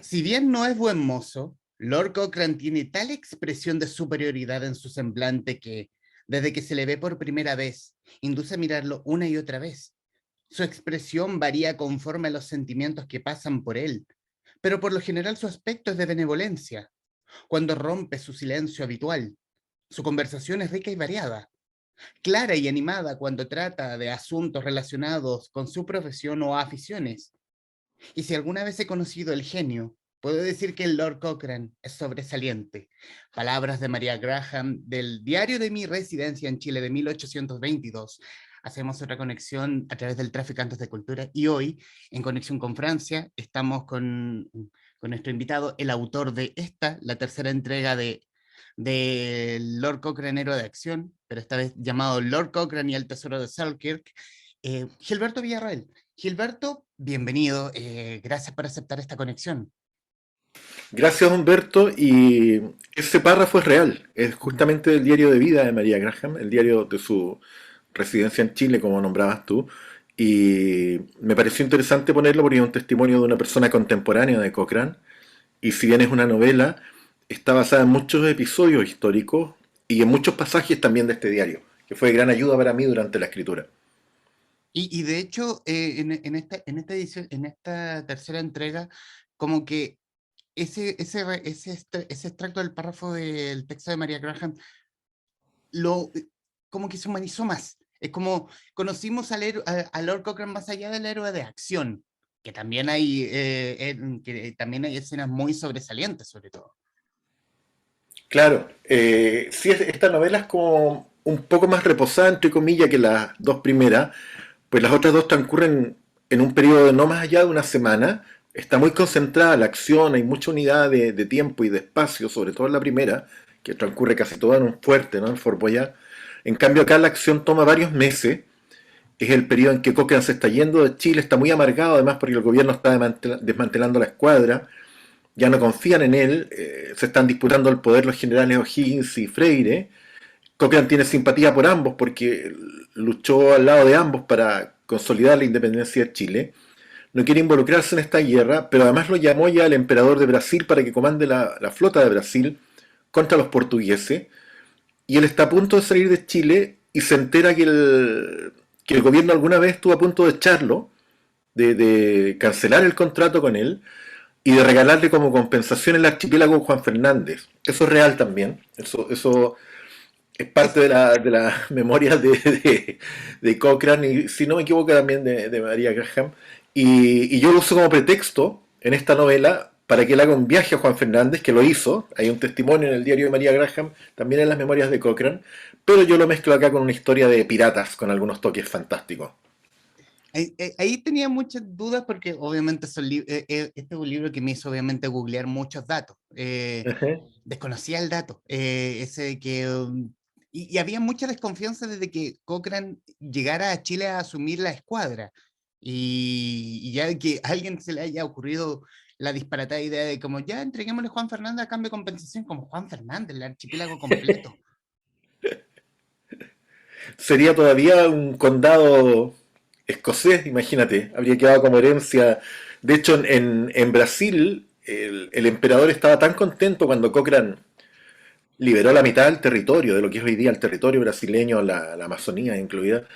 Si bien no es buen mozo, Lord Cochrane tiene tal expresión de superioridad en su semblante que, desde que se le ve por primera vez, induce a mirarlo una y otra vez. Su expresión varía conforme a los sentimientos que pasan por él, pero por lo general su aspecto es de benevolencia. Cuando rompe su silencio habitual, su conversación es rica y variada, clara y animada cuando trata de asuntos relacionados con su profesión o aficiones. Y si alguna vez he conocido el genio, puedo decir que el Lord Cochrane es sobresaliente. Palabras de María Graham del diario de mi residencia en Chile de 1822. Hacemos otra conexión a través del Traficantes de Cultura y hoy, en conexión con Francia, estamos con nuestro invitado, el autor de esta, la tercera entrega de Lord Cochrane Héroe de Acción, pero esta vez llamado Lord Cochrane y el Tesoro de Selkirk, Gilberto Villarroel. Gilberto, bienvenido. Gracias por aceptar esta conexión. Gracias, Humberto. Y ese párrafo es real. Es justamente el diario de vida de María Graham, el diario de su residencia en Chile, como nombrabas tú. Y me pareció interesante ponerlo porque es un testimonio de una persona contemporánea de Cochrane. Y si bien es una novela, está basada en muchos episodios históricos y en muchos pasajes también de este diario, que fue de gran ayuda para mí durante la escritura. Y de hecho, en esta edición, en esta tercera entrega, como que ese extracto del párrafo del texto de María Graham lo, como que se humanizó más. Es como conocimos a Lord Cochrane más allá del héroe de acción, que también que también hay escenas muy sobresalientes, sobre todo. Claro, sí, esta novela es como un poco más reposada, entre comillas, que las dos primeras, pues las otras dos transcurren en un periodo de no más allá de una semana. Está muy concentrada la acción, hay mucha unidad de tiempo y de espacio, sobre todo en la primera, que transcurre casi toda en un fuerte, ¿no? En Fort Boyard. En cambio acá la acción toma varios meses, es el periodo en que Cochrane se está yendo de Chile, está muy amargado además porque el gobierno está desmantelando la escuadra, ya no confían en él, se están disputando el poder los generales O'Higgins y Freire. Cochrane tiene simpatía por ambos porque luchó al lado de ambos para consolidar la independencia de Chile. No quiere involucrarse en esta guerra, pero además lo llamó ya el emperador de Brasil para que comande la flota de Brasil contra los portugueses. Y él está a punto de salir de Chile y se entera que el gobierno alguna vez estuvo a punto de echarlo, de cancelar el contrato con él y de regalarle como compensación el archipiélago Juan Fernández. Eso es real también. Eso es parte Es, de la memoria de Cochrane y, si no me equivoco, también de María Graham. Y yo lo uso como pretexto en esta novela para que él haga un viaje a Juan Fernández, que lo hizo. Hay un testimonio en el diario de María Graham, también en las memorias de Cochrane, pero yo lo mezclo acá con una historia de piratas con algunos toques fantásticos. ahí tenía muchas dudas porque obviamente este es un libro que me hizo obviamente googlear muchos datos. Ajá. Desconocía el dato, ese que, y había mucha desconfianza desde que Cochrane llegara a Chile a asumir la escuadra. Y ya que a alguien se le haya ocurrido la disparatada idea de como ya entreguémosle a Juan Fernández a cambio de compensación, como Juan Fernández, el archipiélago completo. Sería todavía un condado escocés, imagínate, habría quedado como herencia. De hecho, en Brasil, el emperador estaba tan contento cuando Cochrane liberó la mitad del territorio, de lo que es hoy día el territorio brasileño, la Amazonía incluida,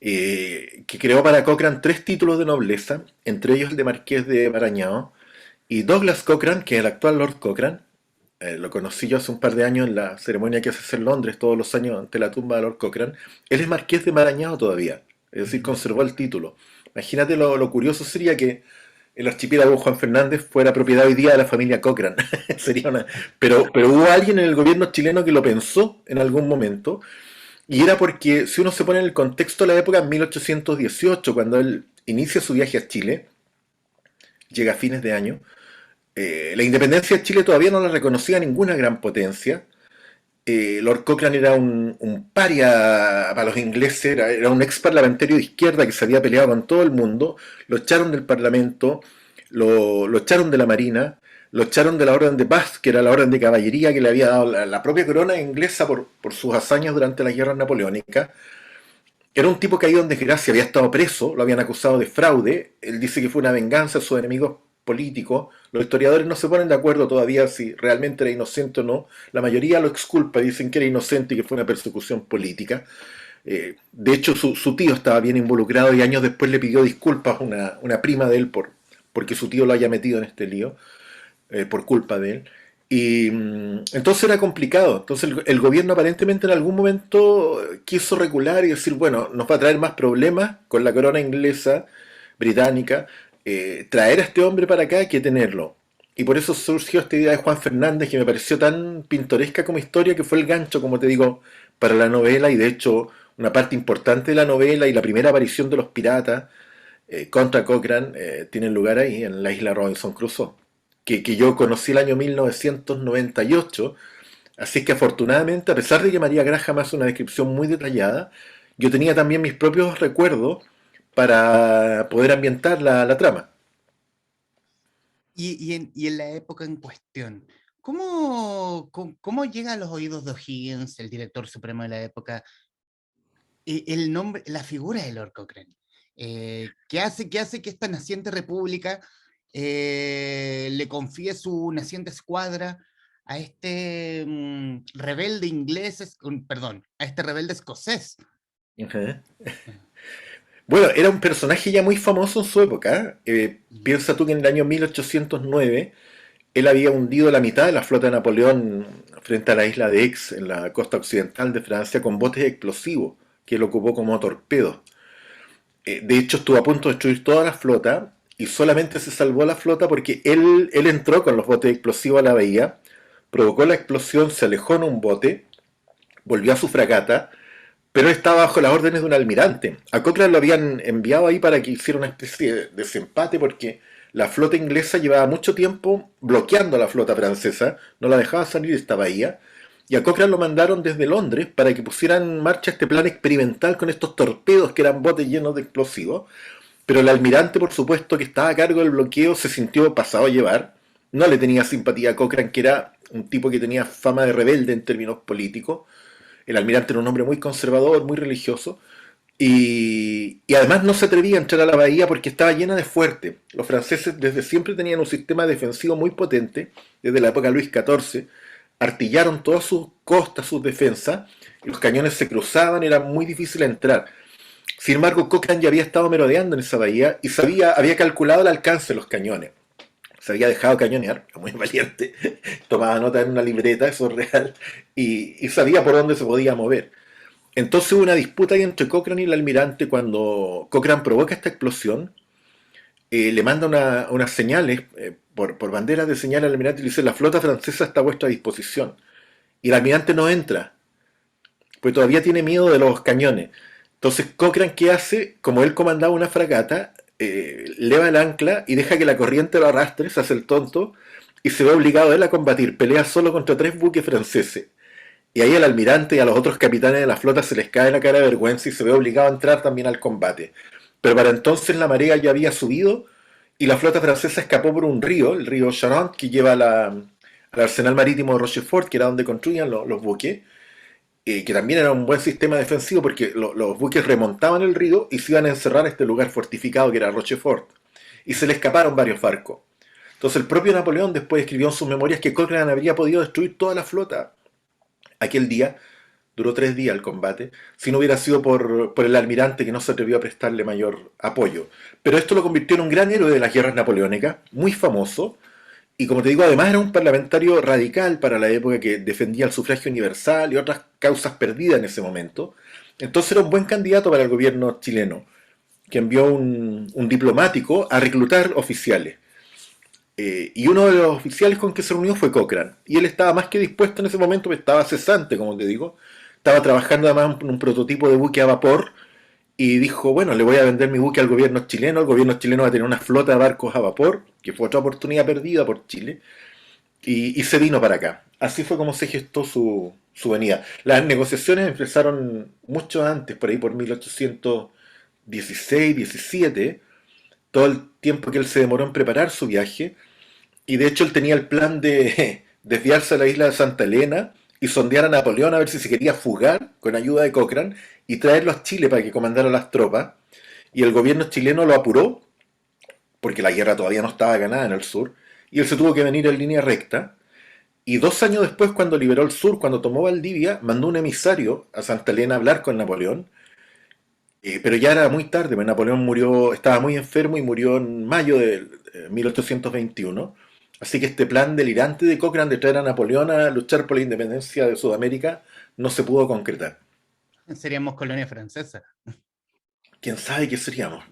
que creó para Cochrane tres títulos de nobleza, entre ellos el de Marqués de Maranhão, y Douglas Cochrane, que es el actual Lord Cochrane. Lo conocí yo hace un par de años en la ceremonia que se hace en Londres todos los años ante la tumba de Lord Cochrane. Él es Marqués de Maranhão todavía, es decir, conservó el título. Imagínate lo curioso sería que el archipiélago Juan Fernández fuera propiedad hoy día de la familia Cochrane. Sería una... pero hubo alguien en el gobierno chileno que lo pensó en algún momento, y era porque, si uno se pone en el contexto de la época, en 1818, cuando él inicia su viaje a Chile, llega a fines de año, la independencia de Chile todavía no la reconocía ninguna gran potencia. Lord Cochrane era un paria para los ingleses, era un ex parlamentario de izquierda que se había peleado con todo el mundo, lo echaron del parlamento, lo echaron de la marina, lo echaron de la orden de paz, que era la orden de caballería que le había dado la propia corona inglesa por sus hazañas durante las guerras napoleónicas. Era un tipo caído en desgracia, había estado preso, lo habían acusado de fraude, él dice que fue una venganza de sus enemigos políticos. Los historiadores no se ponen de acuerdo todavía si realmente era inocente o no. La mayoría lo exculpa, dicen que era inocente y que fue una persecución política. De hecho, su tío estaba bien involucrado y años después le pidió disculpas a una prima de él porque su tío lo haya metido en este lío, por culpa de él. Y entonces era complicado. Entonces el gobierno aparentemente en algún momento quiso recular y decir, bueno, nos va a traer más problemas con la corona inglesa, británica, traer a este hombre para acá que tenerlo. Y por eso surgió esta idea de Juan Fernández que me pareció tan pintoresca como historia que fue el gancho, como te digo, para la novela y de hecho una parte importante de la novela y la primera aparición de los piratas contra Cochrane tienen lugar ahí, en la isla Robinson Crusoe, que yo conocí el año 1998, así que afortunadamente, a pesar de que María Graham hace una descripción muy detallada, yo tenía también mis propios recuerdos para poder ambientar la trama. Y en la época en cuestión, ¿cómo llega a los oídos de O'Higgins, el director supremo de la época, el nombre, la figura de Lord Cochrane? ¿Qué hace que esta naciente república le confíe su naciente escuadra a este rebelde inglés, perdón, a este rebelde escocés? Ajá. Bueno, era un personaje ya muy famoso en su época. Piensa tú que en el año 1809 él había hundido la mitad de la flota de Napoleón frente a la isla de Aix, en la costa occidental de Francia, con botes explosivos que él ocupó como torpedos. De hecho, estuvo a punto de destruir toda la flota y solamente se salvó la flota porque él entró con los botes explosivos a la bahía, provocó la explosión, se alejó en un bote, volvió a su fragata, pero estaba bajo las órdenes de un almirante. A Cochrane lo habían enviado ahí para que hiciera una especie de desempate porque la flota inglesa llevaba mucho tiempo bloqueando a la flota francesa, no la dejaba salir de esta bahía, y a Cochrane lo mandaron desde Londres para que pusieran en marcha este plan experimental con estos torpedos que eran botes llenos de explosivos. Pero el almirante, por supuesto, que estaba a cargo del bloqueo, se sintió pasado a llevar. No le tenía simpatía a Cochrane, que era un tipo que tenía fama de rebelde en términos políticos. El almirante era un hombre muy conservador, muy religioso, y además no se atrevía a entrar a la bahía porque estaba llena de fuertes. Los franceses desde siempre tenían un sistema defensivo muy potente, desde la época de Luis XIV, artillaron todas sus costas, sus defensas, y los cañones se cruzaban, era muy difícil entrar. Sin embargo, Cochrane ya había estado merodeando en esa bahía y había calculado el alcance de los cañones. Se había dejado cañonear, muy valiente, tomaba nota en una libreta, eso es real, y sabía por dónde se podía mover. Entonces hubo una disputa ahí entre Cochrane y el almirante cuando Cochrane provoca esta explosión, le manda unas señales, por banderas de señal al almirante y le dice, la flota francesa está a vuestra disposición. Y el almirante no entra, pues todavía tiene miedo de los cañones. Entonces Cochrane, ¿qué hace? Como él comandaba una fragata, leva el ancla y deja que la corriente lo arrastre, se hace el tonto, y se ve obligado él a combatir, pelea solo contra 3 buques franceses. Y ahí al almirante y a los otros capitanes de la flota se les cae la cara de vergüenza y se ve obligado a entrar también al combate. Pero para entonces la marea ya había subido y la flota francesa escapó por un río, el río Charente, que lleva al arsenal marítimo de Rochefort, que era donde construían los buques, que también era un buen sistema defensivo porque los buques remontaban el río y se iban a encerrar a este lugar fortificado que era Rochefort. Y se le escaparon varios barcos. Entonces el propio Napoleón después escribió en sus memorias que Cochrane habría podido destruir toda la flota aquel día. Duró 3 días el combate, si no hubiera sido por el almirante que no se atrevió a prestarle mayor apoyo. Pero esto lo convirtió en un gran héroe de las guerras napoleónicas, muy famoso, y como te digo, además era un parlamentario radical para la época que defendía el sufragio universal y otras causas perdidas en ese momento. Entonces era un buen candidato para el gobierno chileno, que envió un diplomático a reclutar oficiales. Y uno de los oficiales con que se reunió fue Cochrane. Y él estaba más que dispuesto en ese momento, pues estaba cesante, como te digo. Estaba trabajando además en un prototipo de buque a vapor. Y dijo, bueno, le voy a vender mi buque al gobierno chileno. El gobierno chileno va a tener una flota de barcos a vapor, que fue otra oportunidad perdida por Chile. Y se vino para acá. Así fue como se gestó su venida. Las negociaciones empezaron mucho antes, por ahí por 1816, 17, todo el tiempo que él se demoró en preparar su viaje. Y de hecho él tenía el plan de desviarse a la isla de Santa Elena y sondear a Napoleón a ver si se quería fugar con ayuda de Cochrane y traerlo a Chile para que comandara las tropas. Y el gobierno chileno lo apuró porque la guerra todavía no estaba ganada en el sur, y él se tuvo que venir en línea recta. Y 2 años después, cuando liberó el sur, cuando tomó Valdivia, mandó un emisario a Santa Elena a hablar con Napoleón, pero ya era muy tarde, pues Napoleón murió, estaba muy enfermo y murió en mayo de 1821. Así que este plan delirante de Cochrane de traer a Napoleón a luchar por la independencia de Sudamérica no se pudo concretar. Seríamos colonia francesa. ¿Quién sabe qué seríamos?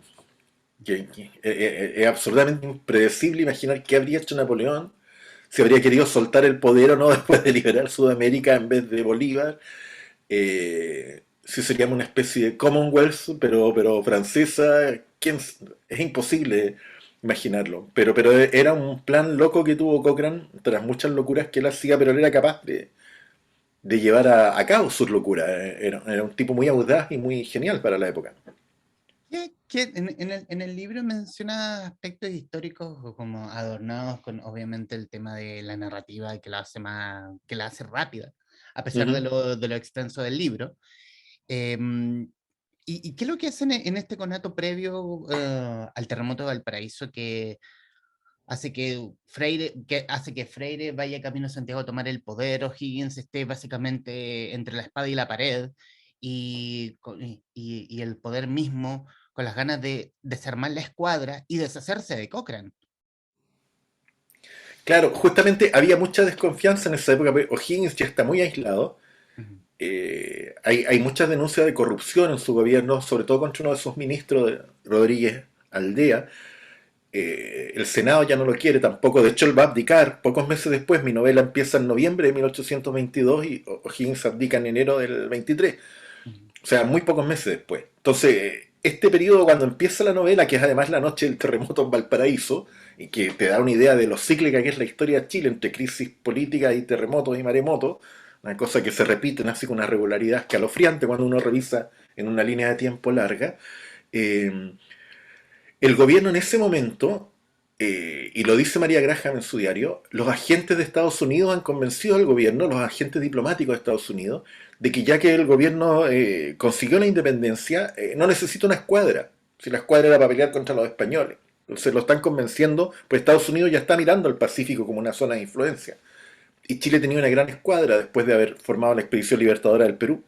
Es absolutamente impredecible imaginar qué habría hecho Napoleón, si habría querido soltar el poder o no después de liberar Sudamérica en vez de Bolívar. Si seríamos una especie de Commonwealth, pero francesa, es imposible imaginarlo. Pero era un plan loco que tuvo Cochrane, tras muchas locuras que él hacía, pero él era capaz de llevar a cabo sus locuras. Era un tipo muy audaz y muy genial para la época. En el libro menciona aspectos históricos como adornados con obviamente el tema de la narrativa que la hace que la hace rápida, a pesar Ujú. de lo extenso del libro. Em, y qué es lo que hacen en este conato previo al terremoto de Valparaíso que hace que Freire vaya camino a Santiago a tomar el poder, O'Higgins esté básicamente entre la espada y la pared, y el poder mismo con las ganas de desarmar la escuadra y deshacerse de Cochrane? Claro, justamente había mucha desconfianza en esa época, porque O'Higgins ya está muy aislado. Ujú. Hay muchas denuncias de corrupción en su gobierno, sobre todo contra uno de sus ministros, Rodríguez Aldea. El Senado ya no lo quiere tampoco, de hecho él va a abdicar pocos meses después. Mi novela empieza en noviembre de 1822 y O'Higgins abdica en enero del 23, Ujú. o sea, muy pocos meses después. Entonces, este periodo cuando empieza la novela, que es además la noche del terremoto en Valparaíso, y que te da una idea de lo cíclica que es la historia de Chile entre crisis política y terremotos y maremotos, una cosa que se repite así con una regularidad escalofriante cuando uno revisa en una línea de tiempo larga. eh, el gobierno en ese momento, y lo dice María Graham en su diario, los agentes de Estados Unidos han convencido al gobierno, los agentes diplomáticos de Estados Unidos, de que ya que el gobierno consiguió la independencia, no necesita una escuadra, si la escuadra era para pelear contra los españoles. Entonces lo están convenciendo, pues Estados Unidos ya está mirando al Pacífico como una zona de influencia. Y Chile tenía una gran escuadra después de haber formado la expedición libertadora del Perú.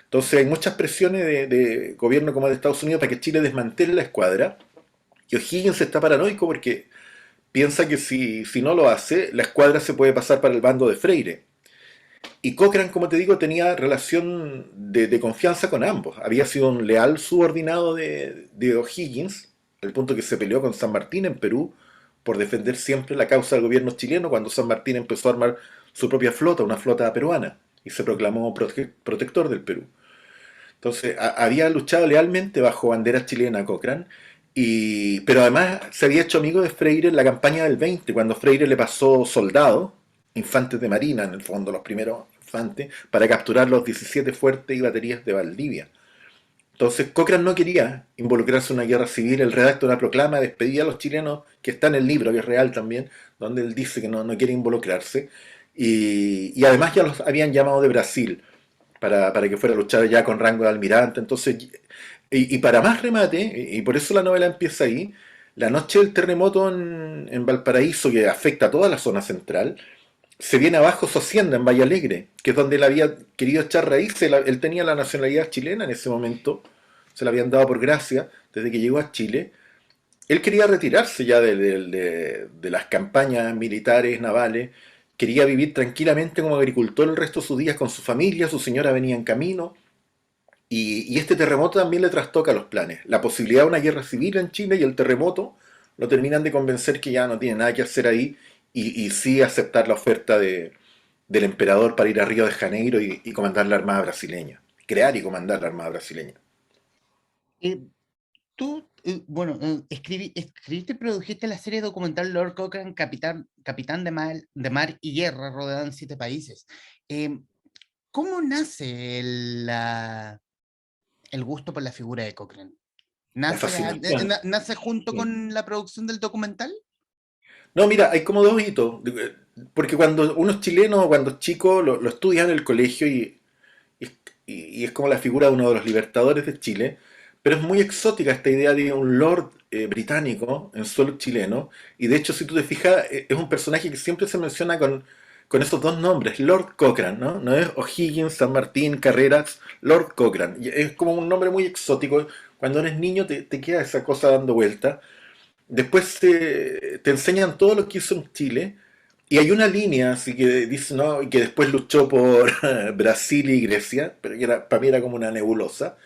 Entonces hay muchas presiones de gobierno como de Estados Unidos para que Chile desmantele la escuadra, y O'Higgins está paranoico porque piensa que si no lo hace, la escuadra se puede pasar para el bando de Freire. Y Cochrane, como te digo, tenía relación de confianza con ambos. Había sido un leal subordinado de O'Higgins, al punto que se peleó con San Martín en Perú por defender siempre la causa del gobierno chileno cuando San Martín empezó a armar su propia flota, una flota peruana, y se proclamó protector del Perú. Entonces, había luchado lealmente bajo bandera chilena Cochrane, pero además se había hecho amigo de Freire en la campaña del 20, cuando Freire le pasó soldados, infantes de marina, en el fondo los primeros infantes, para capturar los 17 fuertes y baterías de Valdivia. Entonces Cochrane no quería involucrarse en una guerra civil, él redacta una proclama de despedida a los chilenos, que está en el libro, que es real también, donde él dice que no quiere involucrarse, y además ya los habían llamado de Brasil para que fuera a luchar ya con rango de almirante. Entonces, y para más remate, y por eso la novela empieza ahí, la noche del terremoto en Valparaíso, que afecta a toda la zona central, se viene abajo su hacienda en Valle Alegre, que es donde él había querido echar raíces. Él tenía la nacionalidad chilena en ese momento, se la habían dado por gracia desde que llegó a Chile. Él quería retirarse ya de las campañas militares, navales, quería vivir tranquilamente como agricultor el resto de sus días con su familia, su señora venía en camino, y este terremoto también le trastoca los planes. La posibilidad de una guerra civil en Chile y el terremoto lo terminan de convencer que ya no tiene nada que hacer ahí, y sí aceptar la oferta del emperador para ir a Río de Janeiro y comandar la Armada brasileña, crear y comandar la Armada brasileña. Eh, Tú, bueno, escribiste y produjiste la serie documental Lord Cochrane, Capitán de Mar y Guerra, rodada en 7 países. Eh, ¿Cómo nace el gusto por la figura de Cochrane? La fascinación. ¿Nace junto Sí. con la producción del documental? No, mira, hay como dos hitos. Porque cuando uno es chileno, cuando es chico, lo estudia en el colegio y, y es como la figura de uno de los libertadores de Chile. Pero es muy exótica esta idea de un lord británico en suelo chileno, y de hecho, si tú te fijas, es un personaje que siempre se menciona con esos dos nombres, Lord Cochrane, ¿no? No es O'Higgins, San Martín, Carreras, Lord Cochrane. Y es como un nombre muy exótico. Cuando eres niño te queda esa cosa dando vuelta. Después te enseñan todo lo que hizo en Chile. Y hay una línea, así que dice, ¿no? Y que después luchó por Brasil y Grecia, pero que para mí era como una nebulosa.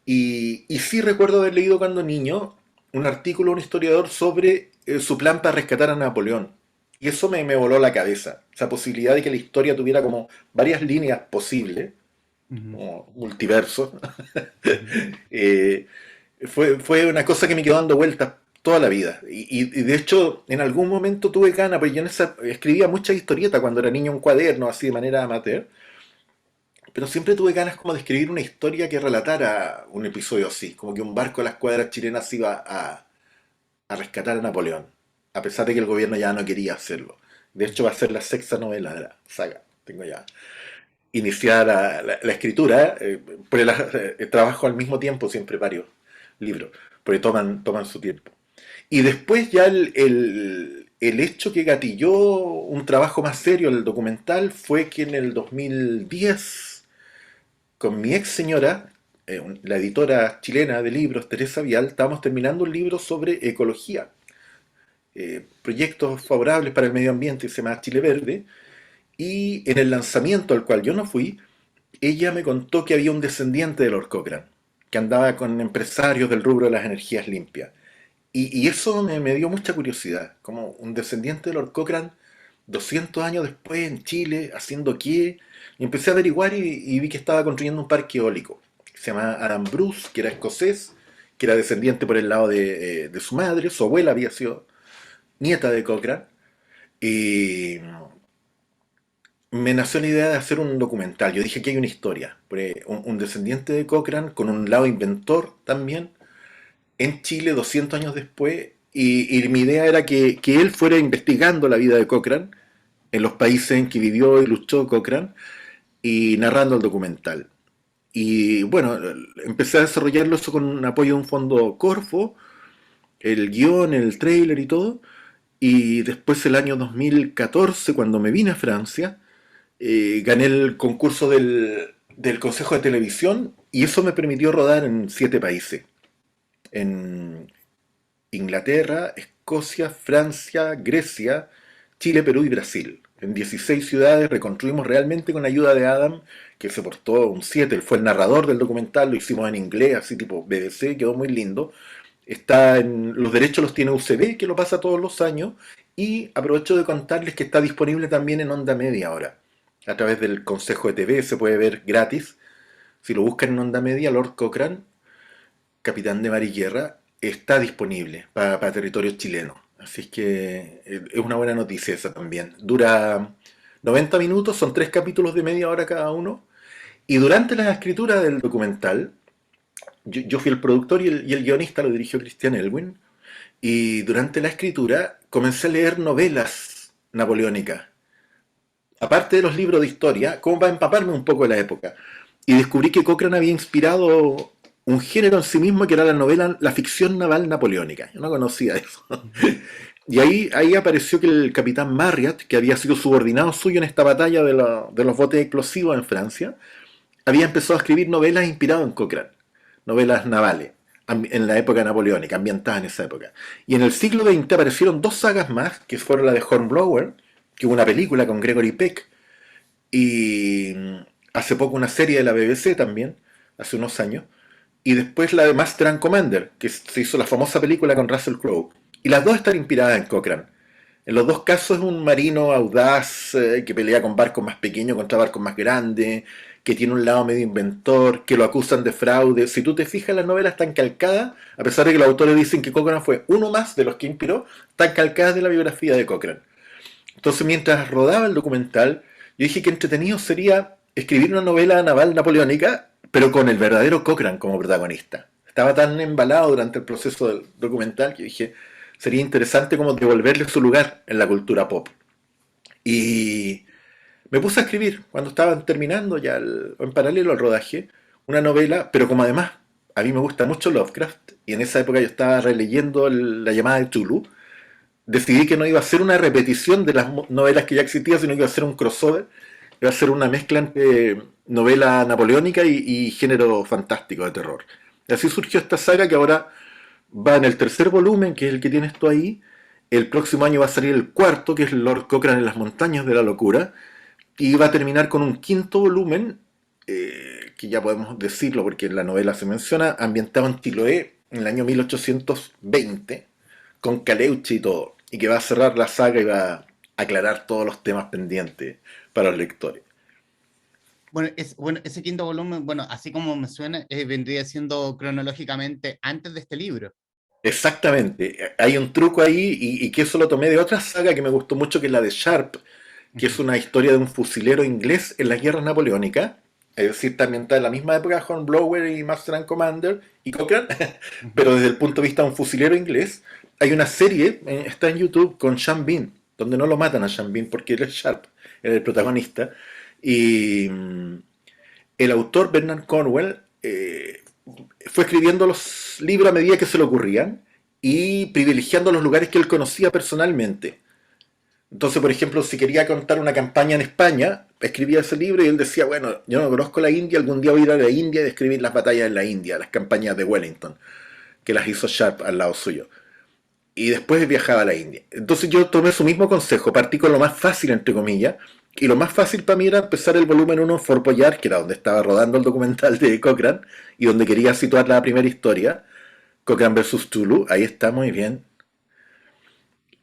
Y sí recuerdo haber leído cuando niño un artículo de un historiador sobre su plan para rescatar a Napoleón. Y eso me voló la cabeza. Esa posibilidad de que la historia tuviera como varias líneas posibles, Ujú, como multiverso. ujú. eh, fue una cosa que me quedó dando vueltas toda la vida. Y de hecho, en algún momento tuve ganas, porque yo escribía muchas historietas cuando era niño, un cuaderno, así de manera amateur. Pero siempre tuve ganas como de escribir una historia que relatara un episodio así, como que un barco de las cuadras chilenas iba a rescatar a Napoleón, a pesar de que el gobierno ya no quería hacerlo. De hecho, va a ser la sexta novela de la saga. Tengo ya iniciada la escritura, porque trabajo al mismo tiempo siempre varios libros, porque toman su tiempo. Y después ya el hecho que gatilló un trabajo más serio, el documental, fue que en el 2010 con mi ex señora, la editora chilena de libros, Teresa Vial, estábamos terminando un libro sobre ecología, proyectos favorables para el medio ambiente, se llama Chile Verde, y en el lanzamiento al cual yo no fui, ella me contó que había un descendiente de Lord Cochrane, que andaba con empresarios del rubro de las energías limpias. Y eso me dio mucha curiosidad, como un descendiente de Lord Cochrane, 200 años después en Chile, haciendo qué. Y empecé a averiguar y vi que estaba construyendo un parque eólico. Se llama Adam Bruce, que era escocés, que era descendiente por el lado de su madre, su abuela había sido nieta de Cochrane. Y me nació la idea de hacer un documental. Yo dije que hay una historia, porque un descendiente de Cochrane con un lado inventor también, en Chile 200 años después, y mi idea era que él fuera investigando la vida de Cochrane en los países en que vivió y luchó Cochrane y narrando el documental. Y bueno, empecé a desarrollarlo eso con un apoyo de un fondo Corfo, el guión, el trailer y todo. Y después el año 2014, cuando me vine a Francia, gané el concurso del Consejo de Televisión y eso me permitió rodar en 7 países. En Inglaterra, Escocia, Francia, Grecia, Chile, Perú y Brasil. En 16 ciudades reconstruimos realmente con ayuda de Adam, que se portó un 7. Él fue el narrador del documental, lo hicimos en inglés, así tipo BBC, quedó muy lindo. Los derechos los tiene UCB, que lo pasa todos los años, y aprovecho de contarles que está disponible también en Onda Media ahora. A través del Consejo de TV se puede ver gratis. Si lo buscan en Onda Media, Lord Cochrane, Capitán de Mar y Guerra, está disponible para territorio chileno. Así es que es una buena noticia esa también. Dura 90 minutos, son 3 capítulos de media hora cada uno. Y durante la escritura del documental, yo fui el productor y el guionista lo dirigió Christian Elwin. Y durante la escritura comencé a leer novelas napoleónicas, aparte de los libros de historia, como para empaparme un poco de la época. Y descubrí que Cochrane había inspirado un género en sí mismo que era la novela, la ficción naval napoleónica. Yo no conocía eso. Ujú. Y ahí apareció que el capitán Marryat, que había sido subordinado suyo en esta batalla de los botes explosivos en Francia, había empezado a escribir novelas inspiradas en Cochrane, novelas navales, en la época napoleónica, ambientadas en esa época. Y en el siglo XX aparecieron 2 sagas más, que fueron la de Hornblower, que hubo una película con Gregory Peck, y hace poco una serie de la BBC también, hace unos años, y después la de Master and Commander, que se hizo la famosa película con Russell Crowe. Y las dos están inspiradas en Cochrane. En los dos casos es un marino audaz que pelea con barcos más pequeños contra barcos más grandes, que tiene un lado medio inventor, que lo acusan de fraude. Si tú te fijas, las novelas están calcadas, a pesar de que los autores dicen que Cochrane fue uno más de los que inspiró, están calcadas de la biografía de Cochrane. Entonces, mientras rodaba el documental, yo dije que entretenido sería escribir una novela naval napoleónica, pero con el verdadero Cochrane como protagonista. Estaba tan embalado durante el proceso del documental que dije, sería interesante como devolverle su lugar en la cultura pop. Y me puse a escribir cuando estaban terminando ya en paralelo al rodaje una novela, pero como además a mí me gusta mucho Lovecraft, y en esa época yo estaba releyendo La llamada de Tulu. Decidí que no iba a ser una repetición de las novelas que ya existían, sino que iba a ser un crossover, iba a ser una mezcla entre novela napoleónica y género fantástico de terror. Y así surgió esta saga que ahora va en el tercer volumen, que es el que tienes tú ahí. El próximo año va a salir el cuarto, que es Lord Cochrane en las montañas de la locura, y va a terminar con un quinto volumen, que ya podemos decirlo porque en la novela se menciona, ambientado en Chiloé en el año 1820, con Caleuche y todo, y que va a cerrar la saga y va a aclarar todos los temas pendientes para los lectores. Bueno, ese quinto volumen, bueno, así como me suena, vendría siendo cronológicamente antes de este libro. Exactamente, hay un truco ahí y que eso lo tomé de otra saga que me gustó mucho, que es la de Sharp, que es Ujú. una historia de un fusilero inglés en las guerras napoleónicas. Es decir, también está en la misma época Hornblower y Master and Commander y Cochrane, Ujú. pero desde el punto de vista de un fusilero inglés. Hay una serie, está en YouTube, con Sean Bean, donde no lo matan a Sean Bean porque él es Sharp, él es el protagonista. Y el autor, Bernard Cornwell, fue escribiendo los libros a medida que se le ocurrían y privilegiando los lugares que él conocía personalmente. Entonces, por ejemplo, si quería contar una campaña en España, escribía ese libro y él decía, bueno, yo no conozco la India, algún día voy a ir a la India y escribir las batallas en la India, las campañas de Wellington, que las hizo Sharp al lado suyo. Y después viajaba a la India. Entonces yo tomé su mismo consejo, partí con lo más fácil, entre comillas, y lo más fácil para mí era empezar el volumen 1 en Fort Boyard, que era donde estaba rodando el documental de Cochrane, y donde quería situar la primera historia, Cochrane versus Tulu, ahí está muy bien.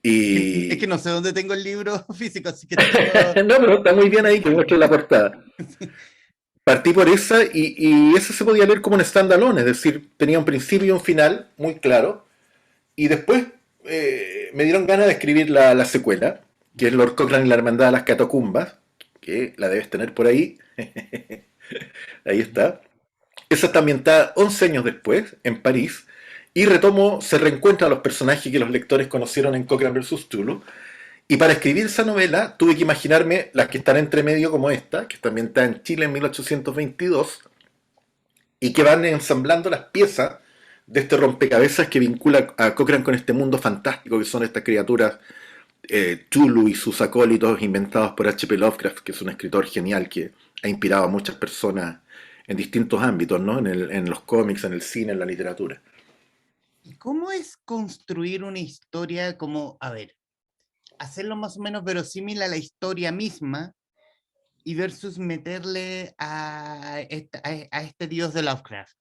Es que Y... no sé dónde tengo el libro físico, así que tengo... no, pero está muy bien ahí que muestre la portada. Partí por esa y esa se podía leer como un standalone, es decir, tenía un principio y un final muy claro. Y después me dieron ganas de escribir la secuela, que es Lord Cochrane y la Hermandad de las Catacumbas, que la debes tener por ahí, ahí está. Esa está ambientada 11 años después, en París, y retomo, se reencuentra a los personajes que los lectores conocieron en Cochrane vs. Tulu. Y para escribir esa novela tuve que imaginarme las que están entre medio como esta, que está ambientada en Chile en 1822, y que van ensamblando las piezas de este rompecabezas que vincula a Cochrane con este mundo fantástico que son estas criaturas, Tulu y sus acólitos inventados por H. P. Lovecraft, que es un escritor genial que ha inspirado a muchas personas en distintos ámbitos, ¿no? En los cómics, en el cine, en la literatura. ¿Y cómo es construir una historia como, a ver, hacerlo más o menos verosímil a la historia misma y versus meterle a este dios de Lovecraft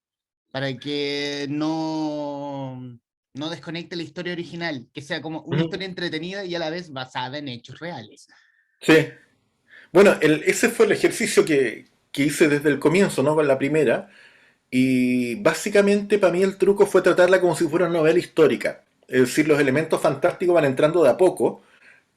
para que no desconecte la historia original, que sea como una Ujú. historia entretenida y a la vez basada en hechos reales? Sí. Bueno, ese fue el ejercicio que hice desde el comienzo, ¿no? Con la primera. Y básicamente para mí el truco fue tratarla como si fuera una novela histórica. Es decir, los elementos fantásticos van entrando de a poco,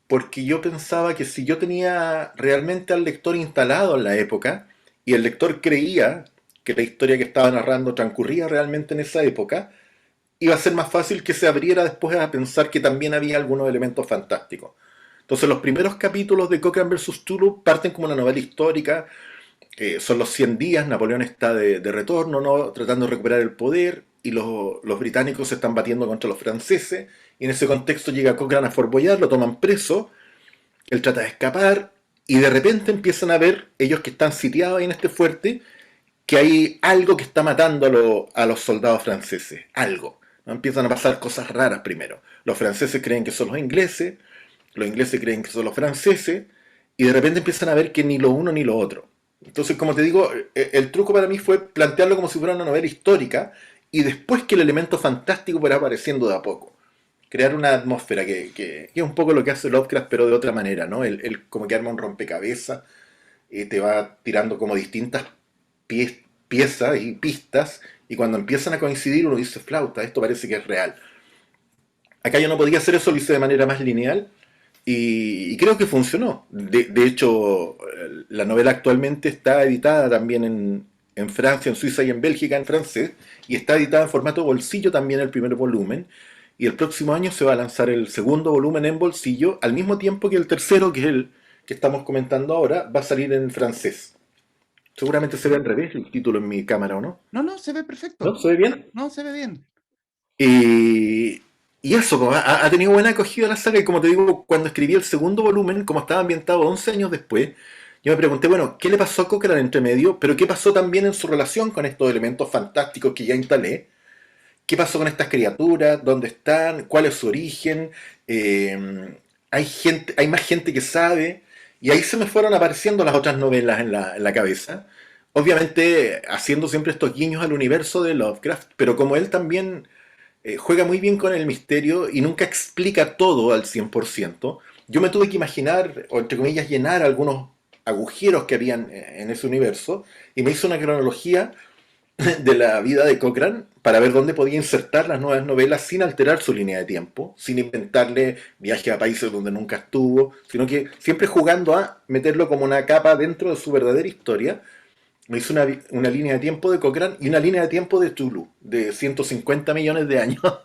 porque yo pensaba que si yo tenía realmente al lector instalado en la época, y el lector creía que la historia que estaba narrando transcurría realmente en esa época, iba a ser más fácil que se abriera después a pensar que también había algunos elementos fantásticos. Entonces los primeros capítulos de Cochrane vs. Tulu parten como una novela histórica, son los 100 días, Napoleón está de retorno, ¿no? Tratando de recuperar el poder, y los británicos se están batiendo contra los franceses, y en ese contexto llega Cochrane a Fort Boyard, lo toman preso, él trata de escapar, y de repente empiezan a ver, ellos que están sitiados ahí en este fuerte, que hay algo que está matando a los soldados franceses, algo. ¿No? Empiezan a pasar cosas raras primero. Los franceses creen que son los ingleses creen que son los franceses, y de repente empiezan a ver que ni lo uno ni lo otro. Entonces, como te digo, el truco para mí fue plantearlo como si fuera una novela histórica, y después que el elemento fantástico fuera apareciendo de a poco. Crear una atmósfera que es un poco lo que hace Lovecraft, pero de otra manera, ¿no? Él como que arma un rompecabezas, te va tirando como distintas piezas y pistas, y cuando empiezan a coincidir uno dice, flauta, esto parece que es real. Acá yo no podía hacer eso, lo hice de manera más lineal, y creo que funcionó. De hecho, la novela actualmente está editada también en Francia, en Suiza y en Bélgica en francés, y está editada en formato bolsillo también el primer volumen, y el próximo año se va a lanzar el segundo volumen en bolsillo, al mismo tiempo que el tercero, que es el que estamos comentando ahora, va a salir en francés. Seguramente se ve al revés el título en mi cámara, ¿o no? No, no, se ve ¿No? perfecto. ¿Se ve bien? No, se ve bien. Y, y eso, pues, ha tenido buena acogida la saga y como te digo, cuando escribí el segundo volumen, como estaba ambientado 11 años después, yo me pregunté, bueno, ¿qué le pasó a Cochrane entre medio? Pero ¿qué pasó también en su relación con estos elementos fantásticos que ya instalé? ¿Qué pasó con estas criaturas? ¿Dónde están? ¿Cuál es su origen? Hay gente, hay más gente que sabe. Y ahí se me fueron apareciendo las otras novelas en la cabeza. Obviamente haciendo siempre estos guiños al universo de Lovecraft, pero como él también juega muy bien con el misterio y nunca explica todo al 100%, yo me tuve que imaginar, o entre comillas, llenar algunos agujeros que habían en ese universo, y me hizo una cronología de la vida de Cochrane para ver dónde podía insertar las nuevas novelas sin alterar su línea de tiempo, sin inventarle viajes a países donde nunca estuvo, sino que siempre jugando a meterlo como una capa dentro de su verdadera historia. Me hizo una línea de tiempo de Cochrane y una línea de tiempo de Tulu, de 150 millones de años. Ujú.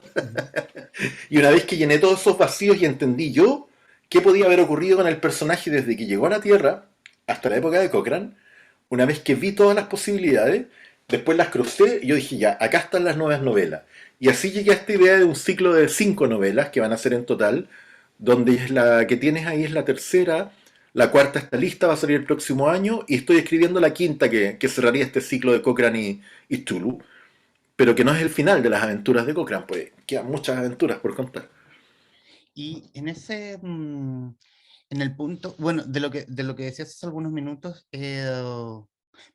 Y una vez que llené todos esos vacíos y entendí yo qué podía haber ocurrido con el personaje desde que llegó a la Tierra hasta la época de Cochrane, una vez que vi todas las posibilidades, después las crucé y yo dije, ya, acá están las nuevas novelas. Y así llegué a esta idea de un ciclo de 5 novelas que van a ser en total, donde es la que tienes ahí es la tercera, la cuarta está lista, va a salir el próximo año, y estoy escribiendo la quinta que cerraría este ciclo de Cochrane y Tulu, pero que no es el final de las aventuras de Cochrane, pues quedan muchas aventuras por contar. Y en ese, en el punto, bueno, de lo que decías hace algunos minutos,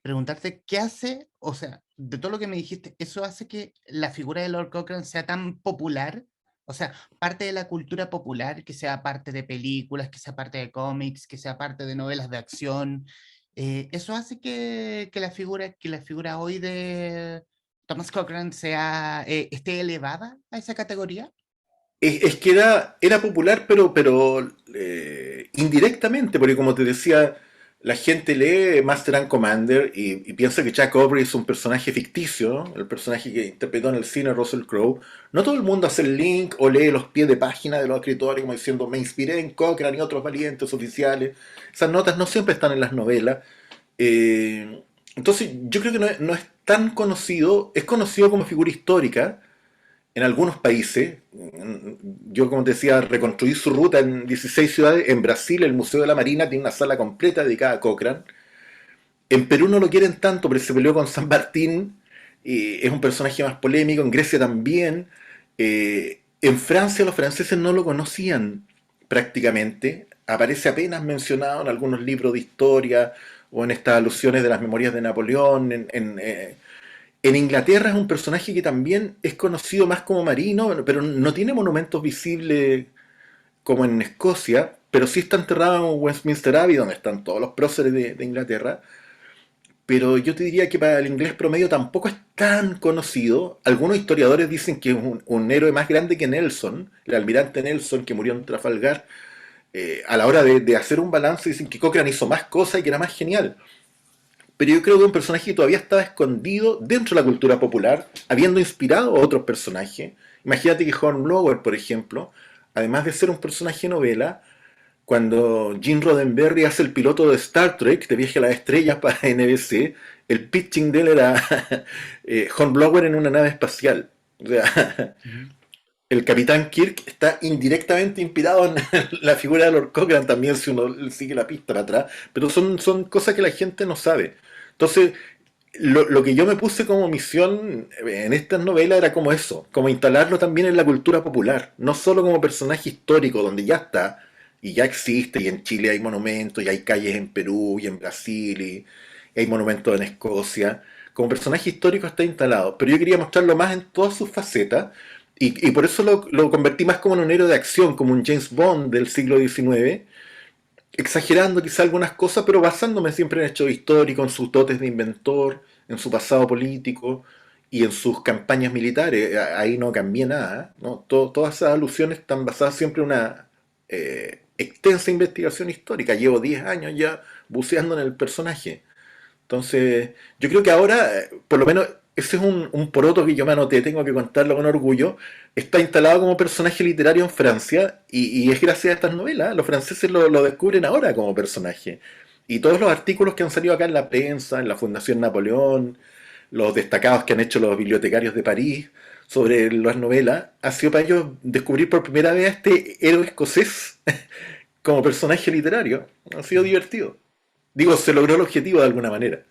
preguntarte qué hace, o sea, de todo lo que me dijiste, ¿eso hace que la figura de Lord Cochrane sea tan popular? O sea, parte de la cultura popular, que sea parte de películas, que sea parte de cómics, que sea parte de novelas de acción. ¿Eso hace que la figura hoy de Thomas Cochrane sea, esté elevada a esa categoría? Es que era popular, pero indirectamente, porque como te decía, la gente lee Master and Commander y piensa que Jack Aubrey es un personaje ficticio, ¿no? El personaje que interpretó en el cine Russell Crowe. No todo el mundo hace el link o lee los pies de página de los escritores como diciendo me inspiré en Cochrane y otros valientes oficiales. Esas notas no siempre están en las novelas. Eh, entonces yo creo que no es tan conocido, es conocido como figura histórica en algunos países. Yo, como te decía, reconstruí su ruta en 16 ciudades. En Brasil, el Museo de la Marina tiene una sala completa dedicada a Cochrane. En Perú no lo quieren tanto, pero se peleó con San Martín. Y es un personaje más polémico. En Grecia también. En Francia, los franceses no lo conocían prácticamente. Aparece apenas mencionado en algunos libros de historia o en estas alusiones de las memorias de Napoleón, en Inglaterra es un personaje que también es conocido más como marino, pero no tiene monumentos visibles como en Escocia, pero sí está enterrado en Westminster Abbey, donde están todos los próceres de Inglaterra. Pero yo te diría que para el inglés promedio tampoco es tan conocido. Algunos historiadores dicen que es un héroe más grande que Nelson, el almirante Nelson que murió en Trafalgar. A la hora de hacer un balance dicen que Cochrane hizo más cosas y que era más genial. Pero yo creo que un personaje que todavía estaba escondido dentro de la cultura popular, habiendo inspirado a otros personajes. Imagínate que Hornblower, por ejemplo, además de ser un personaje de novela, cuando Gene Roddenberry hace el piloto de Star Trek, de Viaje a las Estrellas para NBC, el pitching de él era Hornblower en una nave espacial. O sea, Ujú. el Capitán Kirk está indirectamente inspirado en la figura de Lord Cochrane también, si uno sigue la pista para atrás, pero son cosas que la gente no sabe. Entonces, lo que yo me puse como misión en estas novelas era como eso, como instalarlo también en la cultura popular, no solo como personaje histórico, donde ya está, y ya existe, y en Chile hay monumentos, y hay calles en Perú, y en Brasil, y hay monumentos en Escocia. Como personaje histórico está instalado, pero yo quería mostrarlo más en todas sus facetas, y por eso lo convertí más como en un héroe de acción, como un James Bond del siglo XIX, exagerando quizá algunas cosas, pero basándome siempre en hechos históricos, en sus dotes de inventor, en su pasado político y en sus campañas militares. Ahí no cambié nada, ¿no? Todas esas alusiones están basadas siempre en una extensa investigación histórica. Llevo 10 años ya buceando en el personaje. Entonces, yo creo que ahora, por lo menos, ese es un poroto que yo me anoté, tengo que contarlo con orgullo. Está instalado como personaje literario en Francia y es gracias a estas novelas. Los franceses lo descubren ahora como personaje. Y todos los artículos que han salido acá en la prensa, en la Fundación Napoleón, los destacados que han hecho los bibliotecarios de París sobre las novelas, ha sido para ellos descubrir por primera vez a este héroe escocés como personaje literario. Ha sido divertido. Digo, se logró el objetivo de alguna manera.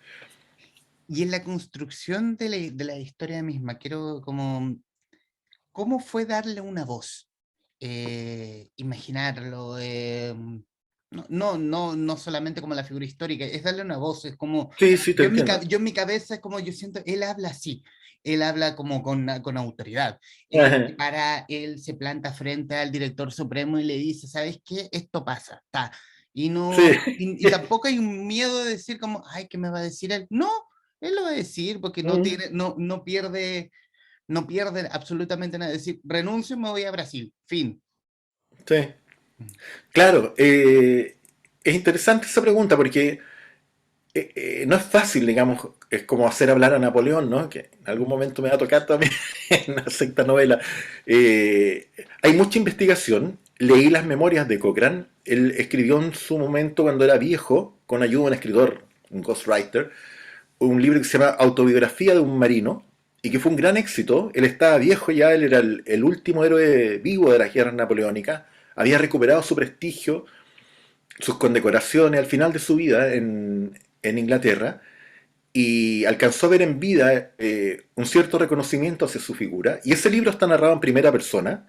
Y en la construcción de la historia misma, quiero como, ¿cómo fue darle una voz? Imaginarlo, no solamente como la figura histórica, es darle una voz, es como, Sí, sí, te entiendo. yo en mi cabeza es como yo siento, él habla así, él habla como con autoridad, Ajá. él se planta frente al director supremo y le dice, ¿sabes qué? Esto pasa, está. Y, Sí, y tampoco hay un miedo de decir como, ay, ¿qué me va a decir él? No, él lo va a decir porque mm, no pierde absolutamente nada. Es decir, renuncio y me voy a Brasil. Fin. sí. Claro, es interesante esa pregunta porque no es fácil, digamos, es como hacer hablar a Napoleón, ¿no? Que en algún momento me va a tocar también en una secta novela. Hay mucha investigación. Leí las memorias de Cochrane. Él escribió en su momento, cuando era viejo, con ayuda de un escritor, un ghostwriter, un libro que se llama Autobiografía de un marino, y que fue un gran éxito. Él estaba viejo ya, él era el último héroe vivo de las guerras napoleónicas, había recuperado su prestigio, sus condecoraciones al final de su vida en Inglaterra, y alcanzó a ver en vida un cierto reconocimiento hacia su figura. Y ese libro está narrado en primera persona,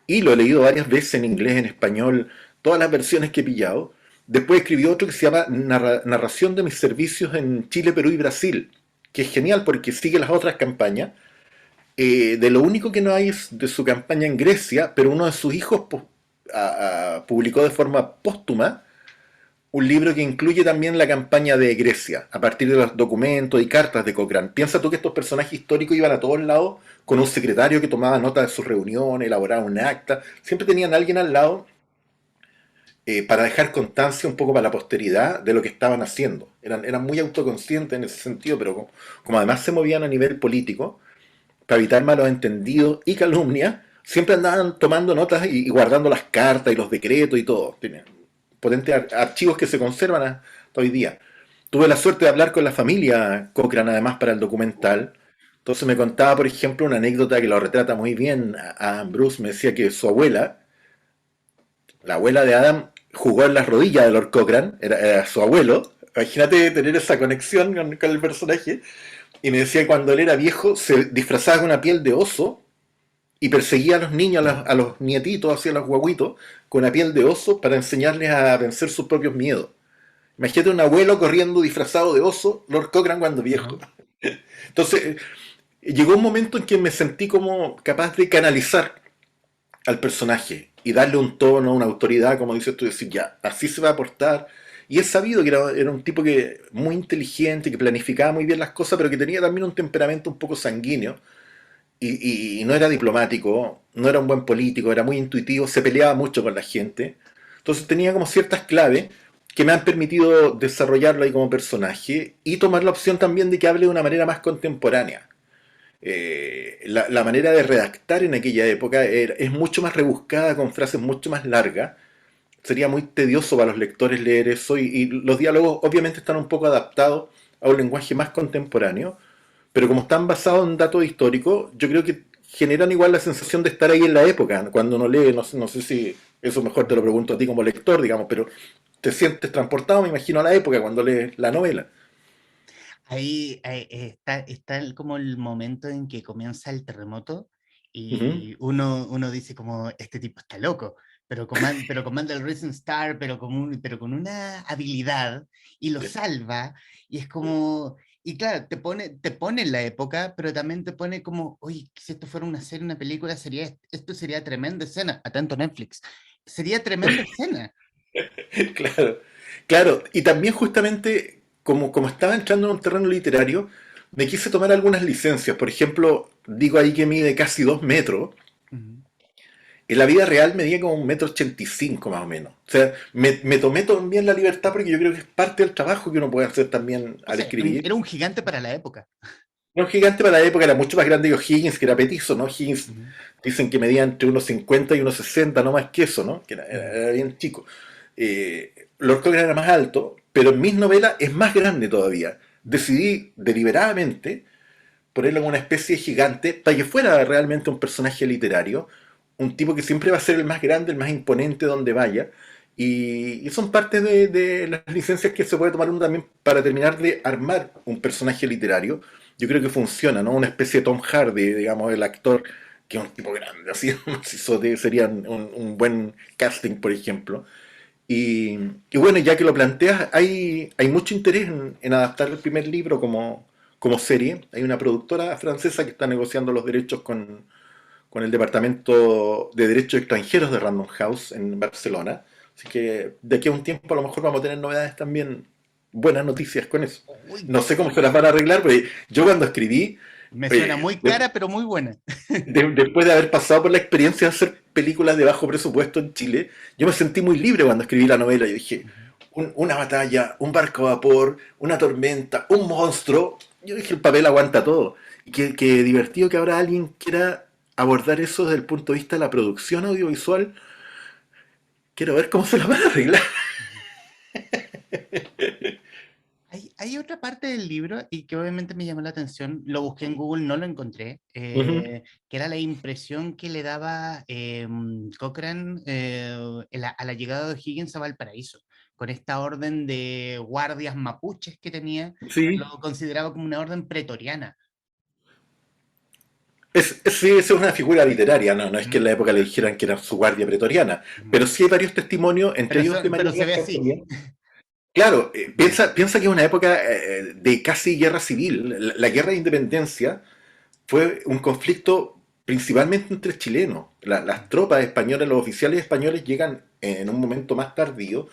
y lo he leído varias veces en inglés, en español, todas las versiones que he pillado. Después escribió otro que se llama Narración de mis servicios en Chile, Perú y Brasil, que es genial porque sigue las otras campañas. De lo único que no hay es de su campaña en Grecia, pero uno de sus hijos publicó de forma póstuma un libro que incluye también la campaña de Grecia, a partir de los documentos y cartas de Cochrane. Piensa tú que estos personajes históricos iban a todos lados con un secretario que tomaba nota de sus reuniones, elaboraba un acta, siempre tenían a alguien al lado para dejar constancia un poco para la posteridad de lo que estaban haciendo. Eran muy autoconscientes en ese sentido, pero como además se movían a nivel político, para evitar malos entendidos y calumnias, siempre andaban tomando notas y guardando las cartas y los decretos y todo. Tienen potentes archivos que se conservan hasta hoy día. Tuve la suerte de hablar con la familia Cochrane además para el documental. Entonces me contaba, por ejemplo, una anécdota que lo retrata muy bien a Bruce. Me decía que su abuela, la abuela de Adam, jugó en las rodillas de Lord Cochrane, era su abuelo. Imagínate tener esa conexión con el personaje. Y me decía que cuando él era viejo se disfrazaba con una piel de oso y perseguía a los niños, a los nietitos, hacia los guaguitos, con una piel de oso para enseñarles a vencer sus propios miedos. Imagínate un abuelo corriendo disfrazado de oso, Lord Cochrane cuando viejo. Entonces, llegó un momento en que me sentí como capaz de canalizar al personaje y darle un tono, una autoridad, como dices tú, decir, ya, así se va a portar. Y es sabido que era un tipo que muy inteligente, que planificaba muy bien las cosas, pero que tenía también un temperamento un poco sanguíneo. Y no era diplomático, no era un buen político, era muy intuitivo, se peleaba mucho con la gente. Entonces tenía como ciertas claves que me han permitido desarrollarlo ahí como personaje y tomar la opción también de que hable de una manera más contemporánea. La manera de redactar en aquella época es mucho más rebuscada, con frases mucho más largas. Sería muy tedioso para los lectores leer eso y los diálogos obviamente están un poco adaptados a un lenguaje más contemporáneo, pero como están basados en datos históricos, yo creo que generan igual la sensación de estar ahí en la época. Cuando uno lee, no sé si eso mejor te lo pregunto a ti como lector, digamos, pero te sientes transportado, me imagino, a la época cuando lees la novela. Ahí está como el momento en que comienza el terremoto Ujú. y uno dice como, este tipo está loco, pero comanda el Rising Star, pero con una habilidad y lo salva y es como, y claro, te pone en la época, pero también te pone como, oye, si esto fuera una serie, una película, esto sería tremenda escena, atento Netflix, sería tremenda escena. Claro, claro. Y también justamente, como estaba entrando en un terreno literario, me quise tomar algunas licencias. Por ejemplo, digo ahí que mide casi 2 metros. Ujú. En la vida real medía como 1,85 m más o menos. O sea, me tomé también la libertad porque yo creo que es parte del trabajo que uno puede hacer también O al sea, escribir. era un gigante para la época. No, gigante para la época, era mucho más grande que O'Higgins, que era petizo, ¿no? Higgins Ujú, dicen que medía entre 1,50 y 1,60, no más que eso, ¿no? Que ujú. era bien chico. Lord Cochrane era más alto, pero en mis novelas es más grande todavía. Decidí deliberadamente ponerlo como una especie de gigante para que fuera realmente un personaje literario, un tipo que siempre va a ser el más grande, el más imponente donde vaya. Y son parte de las licencias que se puede tomar uno también para terminar de armar un personaje literario. Yo creo que funciona, ¿no? Una especie de Tom Hardy, digamos, el actor, que es un tipo grande, así, eso sería un buen casting, por ejemplo. Y bueno, ya que lo planteas, hay mucho interés en adaptar el primer libro como serie. Hay una productora francesa que está negociando los derechos con el Departamento de Derechos Extranjeros de Random House en Barcelona. Así que de aquí a un tiempo a lo mejor vamos a tener novedades también, buenas noticias con eso. Uy, No sé cómo se las van a arreglar, pero yo cuando escribí, me suena eh, muy cara, pero muy buena. después de haber pasado por la experiencia de hacer películas de bajo presupuesto en Chile, yo me sentí muy libre cuando escribí la novela. Yo dije, una batalla, un barco a vapor, una tormenta, un monstruo. Yo dije, el papel aguanta todo. Y que divertido que ahora alguien quiera abordar eso desde el punto de vista de la producción audiovisual. Quiero ver cómo se la van a arreglar. Hay otra parte del libro y que obviamente me llamó la atención, lo busqué en Google, no lo encontré, Ujú. que era la impresión que le daba Cochrane a la llegada de Higgins a Valparaíso, con esta orden de guardias mapuches que tenía, Sí, lo consideraba como una orden pretoriana. sí, esa es una figura literaria, no es que Ujú, en la época le dijeran que era su guardia pretoriana, ujú. pero sí hay varios testimonios, entre ellos de María Pero se ve Reja así. también. Claro, Ujú, piensa que es una época de casi guerra civil. La guerra de independencia fue un conflicto principalmente entre chilenos. Las tropas españolas, los oficiales españoles llegan en un momento más tardío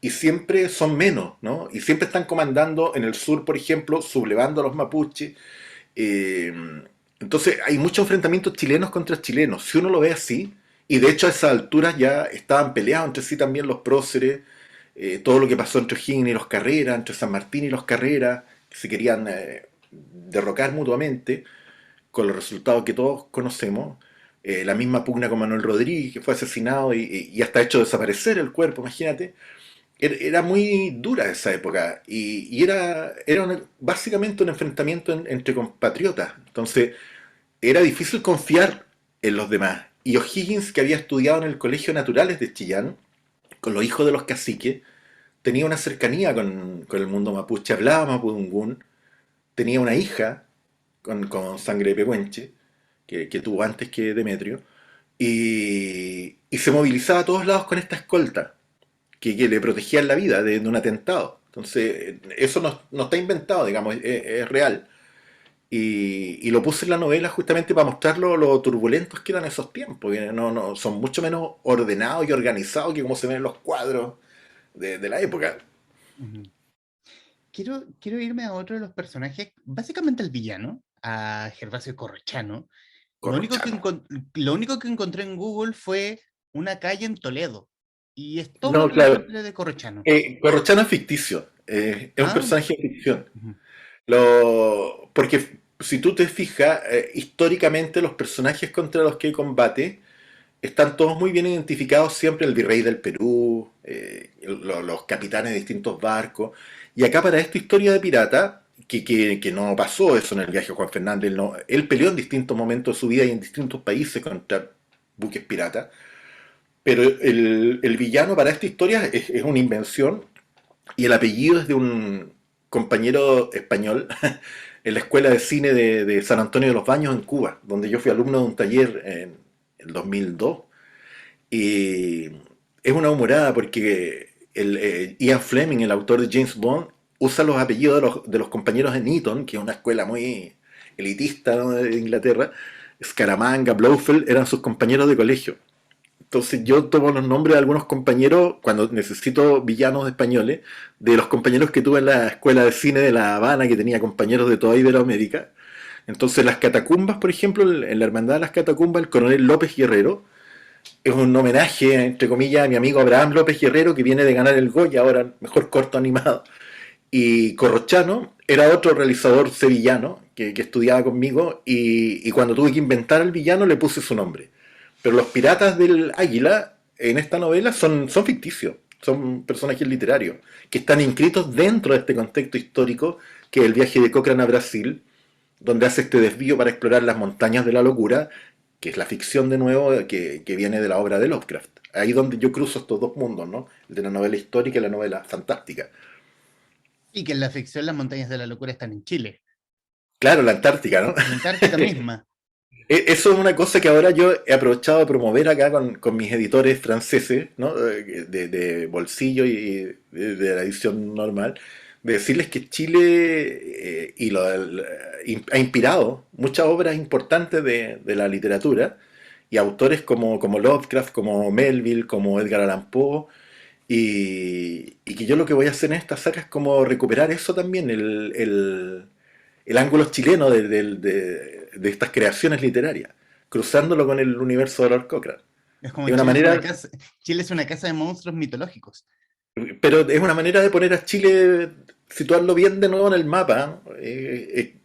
y siempre son menos, ¿no? Y siempre están comandando en el sur, por ejemplo, sublevando a los mapuches. eh, entonces hay muchos enfrentamientos chilenos contra chilenos. Si uno lo ve así, y de hecho a esas alturas ya estaban peleados entre sí también los próceres, todo lo que pasó entre O'Higgins y los Carreras, entre San Martín y los Carreras, que se querían derrocar mutuamente, con los resultados que todos conocemos. La misma pugna con Manuel Rodríguez, que fue asesinado y hasta hecho desaparecer el cuerpo, imagínate. Era muy dura esa época y era básicamente un enfrentamiento entre compatriotas. Entonces era difícil confiar en los demás. Y O'Higgins, que había estudiado en el Colegio de Naturales de Chillán, con los hijos de los caciques, tenía una cercanía con el mundo mapuche, hablaba mapudungún, tenía una hija con sangre de pehuenche, que tuvo antes que Demetrio, y se movilizaba a todos lados con esta escolta, que le protegían la vida de un atentado. Entonces, eso no está inventado, digamos, es real. Y lo puse en la novela justamente para mostrar lo turbulentos que eran esos tiempos, que son mucho menos ordenados y organizados que como se ven en los cuadros de la época. ujú. Quiero irme a otro de los personajes, básicamente el villano, a Gervasio Corrochano. Corrochano. Lo único que encontré en Google fue una calle en Toledo. Y es todo lo No, que claro. encontré de Corrochano. Corrochano es ficticio, es un Ah, personaje de ficción. ujú, Porque si tú te fijas, históricamente los personajes contra los que combate están todos muy bien identificados siempre, el virrey del Perú, los capitanes de distintos barcos. Y acá para esta historia de pirata, que no pasó eso en el viaje de Juan Fernández, él peleó en distintos momentos de su vida y en distintos países contra buques piratas, pero el villano para esta historia es una invención y el apellido es de un compañero español en la Escuela de Cine de San Antonio de los Baños en Cuba, donde yo fui alumno de un taller en el 2002. Y es una humorada porque Ian Fleming, el autor de James Bond, usa los apellidos de los compañeros en Eton, que es una escuela muy elitista, ¿no?, de Inglaterra. Scaramanga, Blofeld eran sus compañeros de colegio. Entonces yo tomo los nombres de algunos compañeros, cuando necesito villanos españoles, de los compañeros que tuve en la escuela de cine de La Habana, que tenía compañeros de toda Iberoamérica. Entonces las catacumbas, por ejemplo, en la hermandad de las catacumbas, el coronel López Guerrero, es un homenaje, entre comillas, a mi amigo Abraham López Guerrero, que viene de ganar el Goya, ahora mejor corto animado. Y Corrochano era otro realizador sevillano que estudiaba conmigo, y cuando tuve que inventar al villano le puse su nombre. Pero los piratas del Águila en esta novela son ficticios. son personajes literarios, que están inscritos dentro de este contexto histórico, que es el viaje de Cochrane a Brasil, donde hace este desvío para explorar las montañas de la locura, que es la ficción de nuevo que viene de la obra de Lovecraft. Ahí donde yo cruzo estos dos mundos, ¿no? El de la novela histórica y la novela fantástica. Y que en la ficción las montañas de la locura están en Chile, Claro, la Antártica, ¿no? en la Antártica misma. Eso es una cosa que ahora yo he aprovechado de promover acá con mis editores franceses, ¿no? De bolsillo y de la edición normal, de decirles que Chile ha inspirado muchas obras importantes de la literatura y autores como Lovecraft, como Melville, como Edgar Allan Poe, y que yo lo que voy a hacer en esta saga es como recuperar eso también, el ángulo chileno de estas creaciones literarias, cruzándolo con el universo de Lord Cochrane. Es como Es una manera, Chile es una casa de monstruos mitológicos. pero es una manera de poner a Chile, situarlo bien de nuevo en el mapa.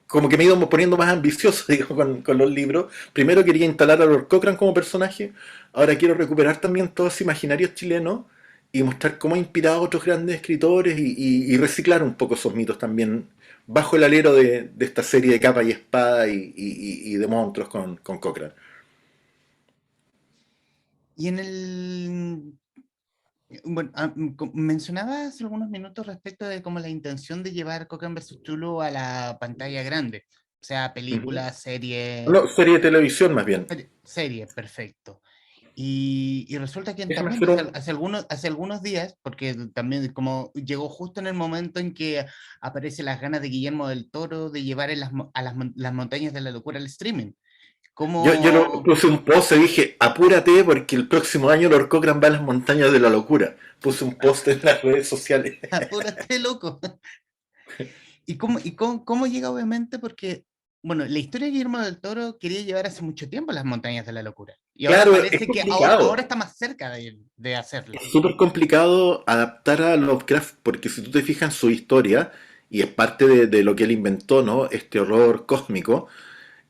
Como que me he ido poniendo más ambicioso, digo, con los libros. Primero quería instalar a Lord Cochrane como personaje, ahora quiero recuperar también todo ese imaginario chileno y mostrar cómo ha inspirado a otros grandes escritores y reciclar un poco esos mitos también bajo el alero de esta serie de capa y espada y de monstruos con Cochrane. Y en el... Bueno, mencionaba hace algunos minutos respecto de como la intención de llevar Cochrane versus Cthulhu a la pantalla grande, o sea, Ujú. película, serie, No, serie de televisión más bien. serie, perfecto. Y resulta que Déjame también hacer un... hace algunos días, porque también como llegó justo en el momento en que aparece las ganas de Guillermo del Toro de llevar las montañas de la locura al streaming. Yo lo Como, puse un post y dije, apúrate porque el próximo año Lord Cochrane va a las montañas de la locura. Puse un post en las redes sociales. apúrate, loco. ¿Cómo llega obviamente? Porque, bueno, la historia de Guillermo del Toro quería llevar hace mucho tiempo las montañas de la locura. Y ahora Claro, es parece que ahora complicado. está más cerca de hacerlo. Es súper complicado adaptar a Lovecraft porque si tú te fijas en su historia, y es parte de lo que él inventó, ¿no? Este horror cósmico,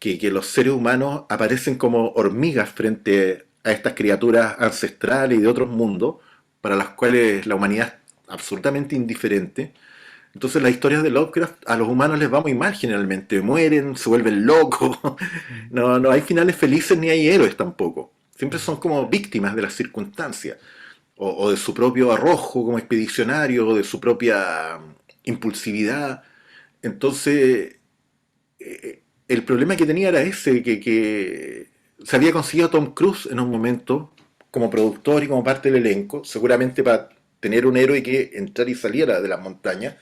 que los seres humanos aparecen como hormigas frente a estas criaturas ancestrales y de otros mundos, para las cuales la humanidad es absolutamente indiferente. Entonces las historias de Lovecraft a los humanos les va muy mal generalmente, mueren, se vuelven locos, Mm, no hay finales felices ni hay héroes tampoco. Siempre mm. son como víctimas de las circunstancias, o de su propio arrojo como expedicionario, o de su propia impulsividad. Entonces, el problema que tenía era ese, que se había conseguido a Tom Cruise en un momento como productor y como parte del elenco, seguramente para tener un héroe que entrara y saliera de las montañas,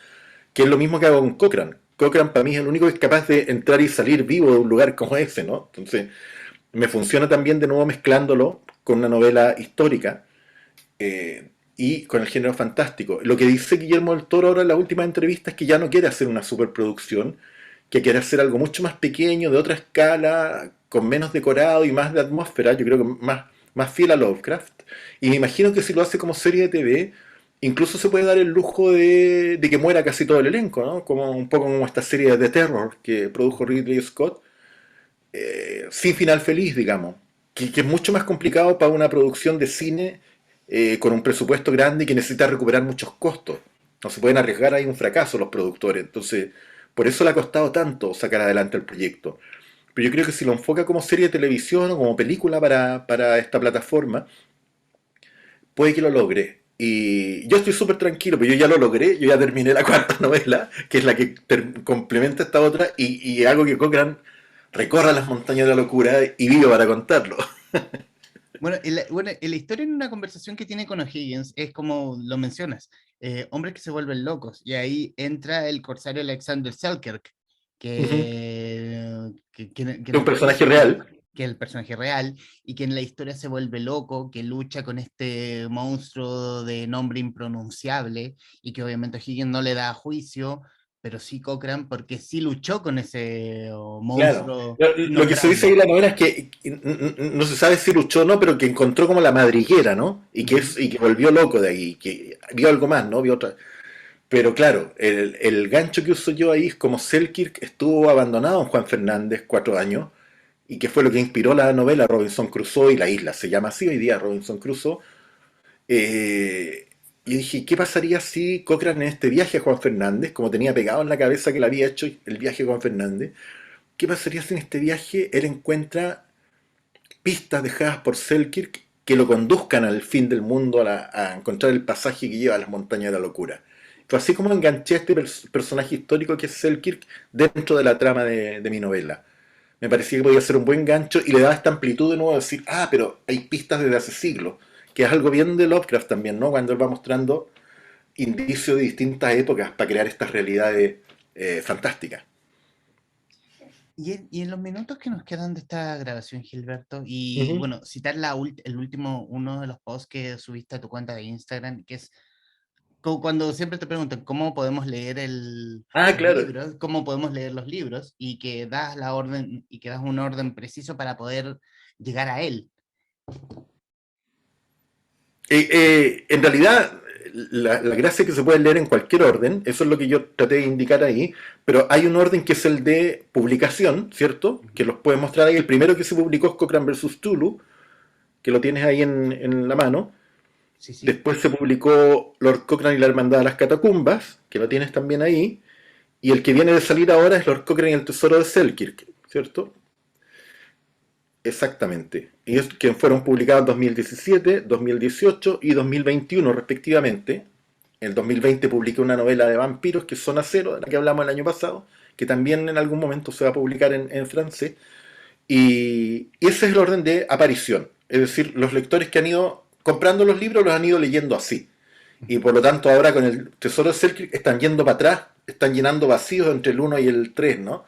que es lo mismo que hago con Cochrane. Cochrane para mí es el único que es capaz de entrar y salir vivo de un lugar como ese, ¿no? Entonces, me funciona también de nuevo mezclándolo con una novela histórica y con el género fantástico. Lo que dice Guillermo del Toro ahora en la última entrevista es que ya no quiere hacer una superproducción, que quiere hacer algo mucho más pequeño, de otra escala, con menos decorado y más de atmósfera, yo creo que más fiel a Lovecraft. Y me imagino que si lo hace como serie de TV, incluso se puede dar el lujo de que muera casi todo el elenco, ¿no? Como un poco como esta serie de Terror que produjo Ridley Scott, sin final feliz, digamos, que es mucho más complicado para una producción de cine con un presupuesto grande y que necesita recuperar muchos costos. No se pueden arriesgar ahí un fracaso los productores. Entonces, por eso le ha costado tanto sacar adelante el proyecto. Pero yo creo que si lo enfoca como serie de televisión o como película para esta plataforma, puede que lo logre. Y yo estoy súper tranquilo, pero yo ya lo logré, yo ya terminé la cuarta novela, que es la que complementa esta otra, y hago que Cochrane recorra las montañas de la locura y vivo para contarlo. Bueno, en la historia en una conversación que tiene con O'Higgins es como lo mencionas, hombres que se vuelven locos, y ahí entra el corsario Alexander Selkirk, Ujú. que Es un nos personaje dice real. que es el personaje real, y que en la historia se vuelve loco, que lucha con este monstruo de nombre impronunciable, y que obviamente O'Higgins no le da juicio, pero sí Cochrane, porque sí luchó con ese Claro. monstruo Lo que se dice ahí innombrable. en la novela es que no se sabe si luchó o no, pero que encontró como la madriguera, ¿no? Ujú. Y que volvió loco de ahí, que vio algo más, ¿no? Vio otra. Pero claro, el gancho que uso yo ahí es como Selkirk estuvo abandonado en Juan Fernández 4 años, y que fue lo que inspiró la novela Robinson Crusoe y la isla. Se llama así hoy día Robinson Crusoe. Eh, Y dije, ¿qué pasaría si Cochrane en este viaje a Juan Fernández, como tenía pegado en la cabeza que le había hecho el viaje a Juan Fernández, qué pasaría si en este viaje él encuentra pistas dejadas por Selkirk que lo conduzcan al fin del mundo, a encontrar el pasaje que lleva a las montañas de la locura? Fue así como enganché a este personaje histórico que es Selkirk dentro de la trama de mi novela. Me parecía que podía ser un buen gancho y le daba esta amplitud de nuevo a decir, ah, pero hay pistas desde hace siglos, que es algo bien de Lovecraft también, ¿no? Cuando él va mostrando indicios de distintas épocas para crear estas realidades fantásticas. Y en los minutos que nos quedan de esta grabación, Gilberto, y Ujú. bueno, citar el último, uno de los posts que subiste a tu cuenta de Instagram, que es cuando siempre te preguntan cómo podemos leer Ah, los claro. libros, cómo podemos leer los libros, y que das la orden, y que das un orden preciso para poder llegar a él. En realidad, la gracia es que se puede leer en cualquier orden, eso es lo que yo traté de indicar ahí, pero hay un orden que es el de publicación, ¿cierto? Que los puedes mostrar ahí. El primero que se publicó es Cochrane versus Tulu, que lo tienes ahí en la mano. Sí, sí. Después se publicó Lord Cochrane y la Hermandad de las Catacumbas, que lo tienes también ahí. Y el que viene de salir ahora es Lord Cochrane y el Tesoro de Selkirk, ¿cierto? Exactamente. Y es que fueron publicados en 2017, 2018 y 2021 respectivamente. En 2020 publiqué una novela de vampiros que es Zona Cero, de la que hablamos el año pasado, que también en algún momento se va a publicar en francés. Y ese es el orden de aparición. Es decir, los lectores que han ido comprando los libros los han ido leyendo así. Y por lo tanto ahora con el Tesoro de Selkirk están yendo para atrás, están llenando vacíos entre el uno y el 3, ¿no?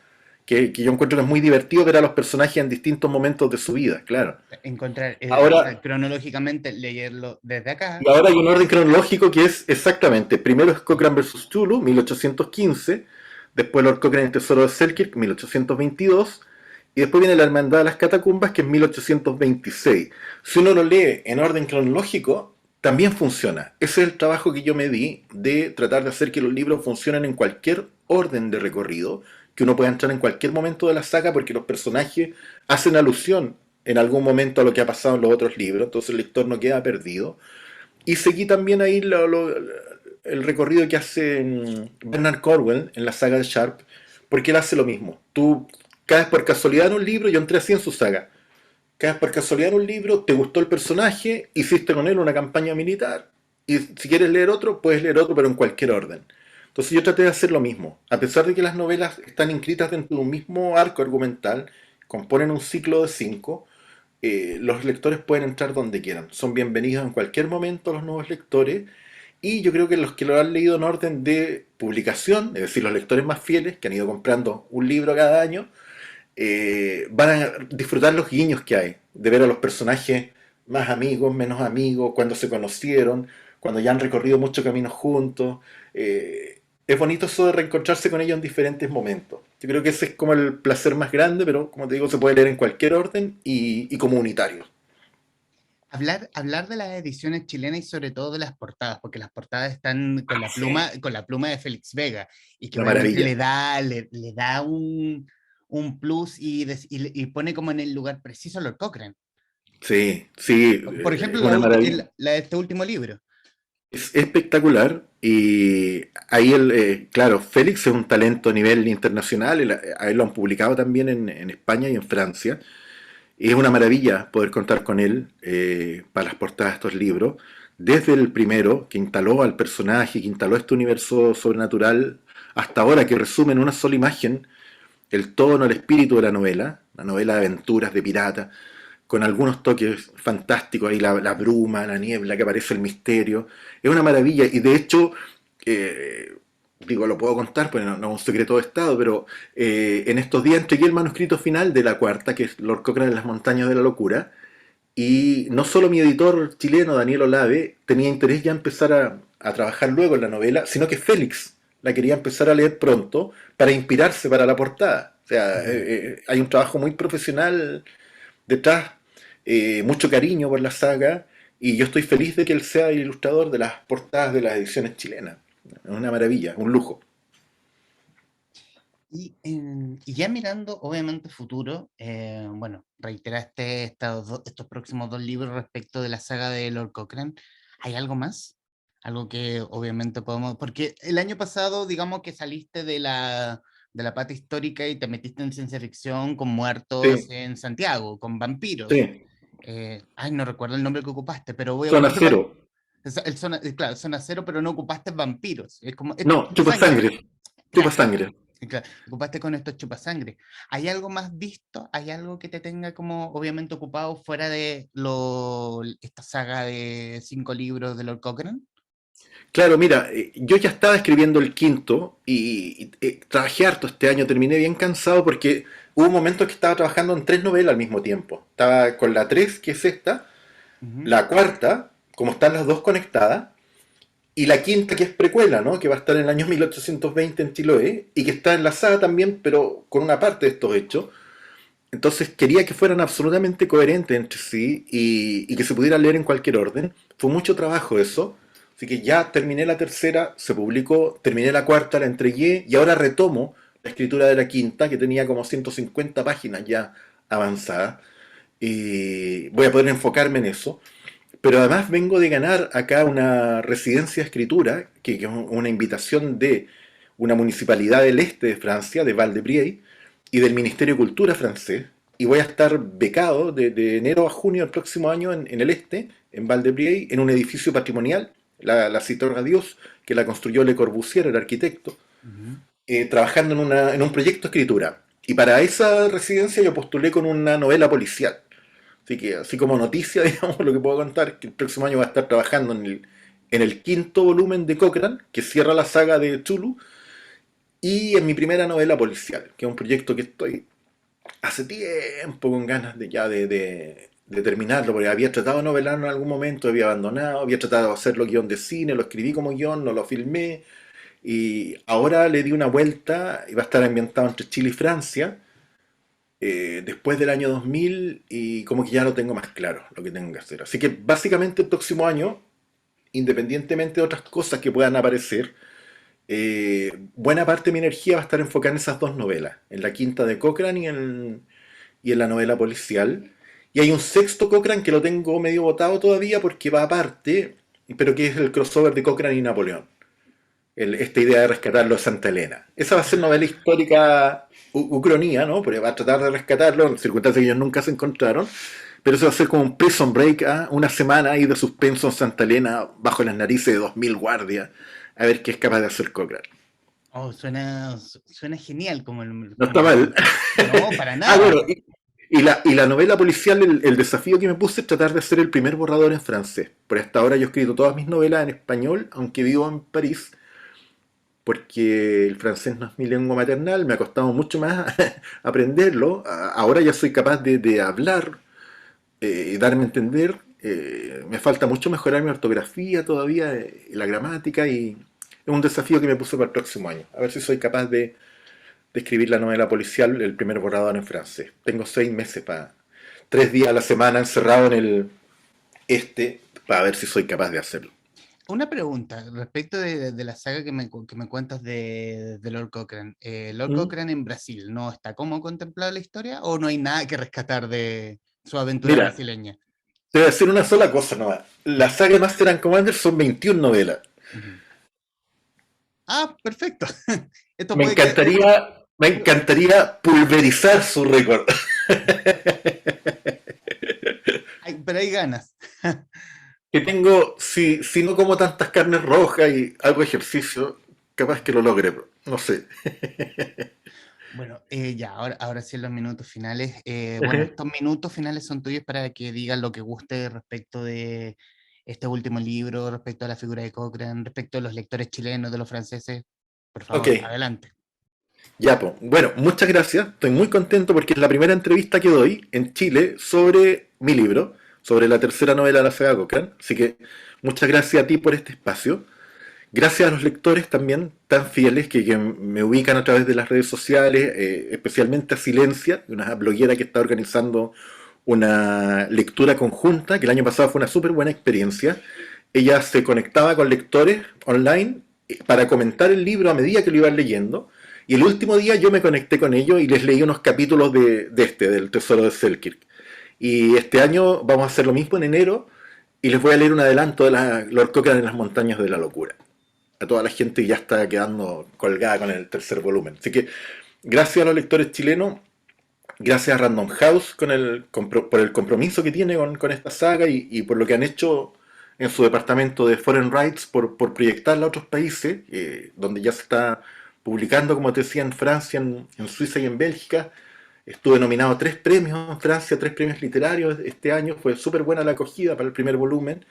Que yo encuentro que es muy divertido ver a los personajes en distintos momentos de su vida, claro. Encontrar, Ahora, cronológicamente, leerlo desde y acá. ahora hay un orden cronológico que es exactamente, primero es Cochrane versus Tulu, 1815, después Lord Cochrane y el Tesoro de Selkirk, 1822, y después viene la Hermandad de las Catacumbas, que es 1826. Si uno lo lee en orden cronológico, también funciona. Ese es el trabajo que yo me di de tratar de hacer que los libros funcionen en cualquier orden de recorrido, que uno pueda entrar en cualquier momento de la saga porque los personajes hacen alusión en algún momento a lo que ha pasado en los otros libros, entonces el lector no queda perdido. Y seguí también ahí el recorrido que hace Bernard Cornwell en la saga de Sharp, porque él hace lo mismo. Tú caes por casualidad en un libro, yo entré así en su saga. Caes por casualidad en un libro, te gustó el personaje, hiciste con él una campaña militar, y si quieres leer otro, puedes leer otro, pero en cualquier orden. Entonces yo traté de hacer lo mismo. A pesar de que las novelas están inscritas dentro de un mismo arco argumental, componen un ciclo de 5, los lectores pueden entrar donde quieran. Son bienvenidos en cualquier momento los nuevos lectores. Y yo creo que los que lo han leído en orden de publicación, es decir, los lectores más fieles, que han ido comprando un libro cada año, van a disfrutar los guiños que hay, de ver a los personajes más amigos, menos amigos, cuando se conocieron, cuando ya han recorrido mucho camino juntos. Es bonito eso de reencontrarse con ellos en diferentes momentos. Yo creo que ese es como el placer más grande, pero como te digo, se puede leer en cualquier orden y comunitario. Hablar de las ediciones chilenas y sobre todo de las portadas, porque las portadas están Sí. con la pluma de Félix Vega, y que Una obviamente maravilla. le da un plus y pone como en el lugar preciso a Lord Cochrane. Sí, sí, Por ejemplo, una maravilla. la de este último libro. Es espectacular y ahí claro, Félix es un talento a nivel internacional, a él lo han publicado también en España y en Francia. Y es una maravilla poder contar con él para las portadas de estos libros. Desde el primero, que instaló al personaje, que instaló este universo sobrenatural, hasta ahora que resume en una sola imagen el tono, el espíritu de la novela de aventuras, de pirata, con algunos toques fantásticos, ahí la bruma, la niebla, que aparece el misterio. Es una maravilla y de hecho, eh, digo, lo puedo contar, pues no es un secreto de Estado, pero en estos días entregué el manuscrito final de la cuarta, que es Lord Cochrane en las montañas de la locura, y no solo mi editor chileno, Daniel Olave, tenía interés ya empezar a trabajar luego en la novela, sino que Félix la quería empezar a leer pronto para inspirarse para la portada. O sea, hay un trabajo muy profesional detrás, mucho cariño por la saga, y yo estoy feliz de que él sea el ilustrador de las portadas de las ediciones chilenas. Es una maravilla, un lujo. Y ya mirando, obviamente, futuro, bueno, reiteraste estos próximos dos libros respecto de la saga de Lord Cochrane. ¿Hay algo más? Algo que obviamente podemos, porque el año pasado, digamos que saliste de la pata histórica y te metiste en ciencia ficción con muertos Sí, en Santiago, con vampiros. sí. Ay, no recuerdo el nombre que ocupaste, pero voy a Zona ocupar cero. el zona, claro, zona cero, pero no ocupaste vampiros. Es como, esto es No, chupa chupa sangre. sangre. Chupa Claro, sangre. claro, ocupaste con esto chupasangre. ¿Hay algo más visto? ¿Hay algo que te tenga como obviamente ocupado fuera de esta saga de 5 libros de Lord Cochrane? Claro, mira, yo ya estaba escribiendo el quinto y trabajé harto este año, terminé bien cansado porque hubo momentos que estaba trabajando en tres novelas al mismo tiempo. Estaba con la tres, que es esta, Ujú, la cuarta, como están las dos conectadas, y la quinta, que es precuela, ¿no? Que va a estar en el año 1820 en Chiloé y que está enlazada también, pero con una parte de estos hechos. Entonces quería que fueran absolutamente coherentes entre sí y que se pudieran leer en cualquier orden. Fue mucho trabajo eso. Así que ya terminé la tercera, se publicó, terminé la cuarta, la entregué y ahora retomo la escritura de la quinta, que tenía como 150 páginas ya avanzadas. Y voy a poder enfocarme en eso. Pero además vengo de ganar acá una residencia de escritura, que es una invitación de una municipalidad del este de Francia, de Val-de-Briey, y del Ministerio de Cultura francés. Y voy a estar becado de enero a junio del próximo año en el este, en Val-de-Briey, en un edificio patrimonial, la Cité Radius, que la construyó Le Corbusier, el arquitecto, ujú. trabajando en un proyecto de escritura. Y para esa residencia yo postulé con una novela policial. Así que, así como noticia, digamos, lo que puedo contar es que el próximo año va a estar trabajando en el quinto volumen de Cochrane, que cierra la saga de Tulu, y en mi primera novela policial, que es un proyecto que estoy hace tiempo con ganas de ya de terminarlo, porque había tratado de novelarlo en algún momento, había abandonado, había tratado de hacerlo guión de cine, lo escribí como guión, no lo filmé, y ahora le di una vuelta y va a estar ambientado entre Chile y Francia, después del año 2000 y como que ya lo tengo más claro lo que tengo que hacer. Así que básicamente el próximo año, independientemente de otras cosas que puedan aparecer, buena parte de mi energía va a estar enfocada en esas dos novelas, en la quinta de Cochrane y en la novela policial. Y hay un sexto Cochrane que lo tengo medio botado todavía porque va aparte, pero que es el crossover de Cochrane y Napoleón. Esta idea de rescatarlo de Santa Elena. Esa va a ser novela histórica ucronía, ¿no? Porque va a tratar de rescatarlo en circunstancias que ellos nunca se encontraron. Pero eso va a ser como un prison break, ¿ah? Una semana ahí de suspenso en Santa Elena bajo las narices de 2000 guardias, a ver qué es capaz de hacer Cochrane. Oh, suena genial como No está mal. No, para Ah, nada. bueno, y la novela policial, el desafío que me puse es tratar de hacer el primer borrador en francés. Por hasta ahora yo he escrito todas mis novelas en español, aunque vivo en París, porque el francés no es mi lengua maternal, me ha costado mucho más aprenderlo. Ahora ya soy capaz de hablar y darme a entender. Me falta mucho mejorar mi ortografía todavía, la gramática, y es un desafío que me puse para el próximo año. A ver si soy capaz de escribir la novela policial, el primer borrador en francés. Tengo 6 meses para 3 días a la semana encerrado en el para ver si soy capaz de hacerlo. Una pregunta respecto de la saga que me cuentas de Lord Cochrane. Lord ¿Mm? Cochrane en Brasil, ¿no está como contemplada la historia o no hay nada que rescatar de su aventura Mira, brasileña? te voy a decir una sola cosa nomás. La saga Master and Commander son 21 novelas. Ujú. Ah, perfecto. Esto Me puede que... encantaría, me encantaría pulverizar su récord. pero hay ganas. Que tengo, si no como tantas carnes rojas y algo de ejercicio, capaz que lo logre, no sé. Bueno, ya, ahora sí en los minutos finales. Bueno, estos minutos finales son tuyos para que digas lo que guste respecto de este último libro, respecto a la figura de Cochrane, respecto a los lectores chilenos, de los franceses. Por Ok, favor, adelante. ya, pues. Bueno, muchas gracias. Estoy muy contento porque es la primera entrevista que doy en Chile sobre mi libro, sobre la tercera novela de la saga Cochrane. Así que muchas gracias a ti por este espacio. Gracias a los lectores también tan fieles que me ubican a través de las redes sociales, especialmente a Silencia, una bloguera que está organizando una lectura conjunta, que el año pasado fue una súper buena experiencia. Ella se conectaba con lectores online para comentar el libro a medida que lo iban leyendo. Y el último día yo me conecté con ellos y les leí unos capítulos del Tesoro de Selkirk. Y este año vamos a hacer lo mismo en enero Y les voy a leer un adelanto de Lord Cochrane en las montañas de la locura. A toda la gente que ya está quedando colgada con el tercer volumen. Así que gracias a los lectores chilenos, gracias a Random House por el compromiso que tiene con esta saga y por lo que han hecho en su departamento de Foreign Rights por proyectarla a otros países, donde ya se está publicando, como te decía, en Francia, en Suiza y en Bélgica. Estuve nominado a 3 premios en Francia, 3 premios literarios este año. Fue súper buena la acogida para el primer volumen.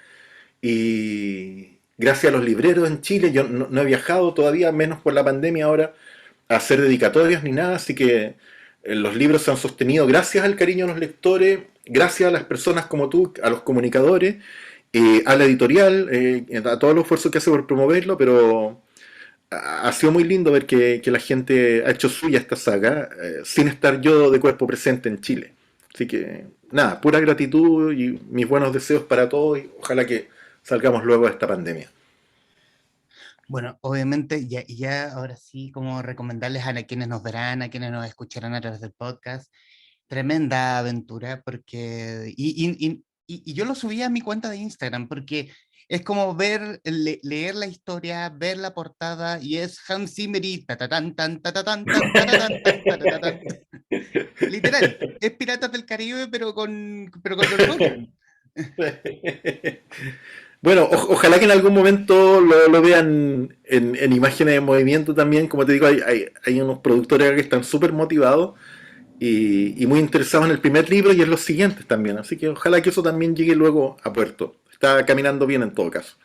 Y gracias a los libreros en Chile, yo no he viajado todavía, menos por la pandemia ahora, a hacer dedicatorias ni nada, así que los libros se han sostenido gracias al cariño de los lectores, gracias a las personas como tú, a los comunicadores, a la editorial, a todo el esfuerzo que hace por promoverlo, pero ha sido muy lindo ver que la gente ha hecho suya esta saga, sin estar yo de cuerpo presente en Chile. Así que, nada, pura gratitud y mis buenos deseos para todos y ojalá que salgamos luego de esta pandemia. Bueno, obviamente, ya ahora sí, como recomendarles a quienes nos verán, a quienes nos escucharán a través del podcast, tremenda aventura, porque, y yo lo subí a mi cuenta de Instagram, porque es como leer la historia, ver la portada, y es Hans Zimmer y tatatán, tan, tatatán, tan, tatatán, tan, tatatán. Literal, es Piratas del Caribe, pero con Lord Cochrane. Bueno, ojalá que en algún momento lo vean en imágenes de movimiento también. Como te digo, hay unos productores acá que están súper motivados y muy interesados en el primer libro y en los siguientes también. Así que ojalá que eso también llegue luego a puerto. Está caminando bien en todo caso.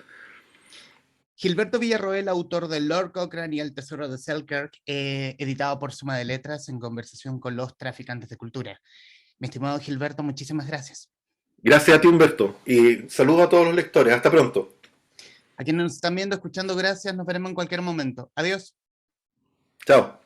Gilberto Villarroel, autor de Lord Cochrane y El Tesoro de Selkirk, editado por Suma de Letras en conversación con los traficantes de cultura. Mi estimado Gilberto, muchísimas gracias. Gracias a ti, Humberto, y saludos a todos los lectores. Hasta pronto. A quienes nos están viendo, escuchando, gracias. Nos veremos en cualquier momento. Adiós. Chao.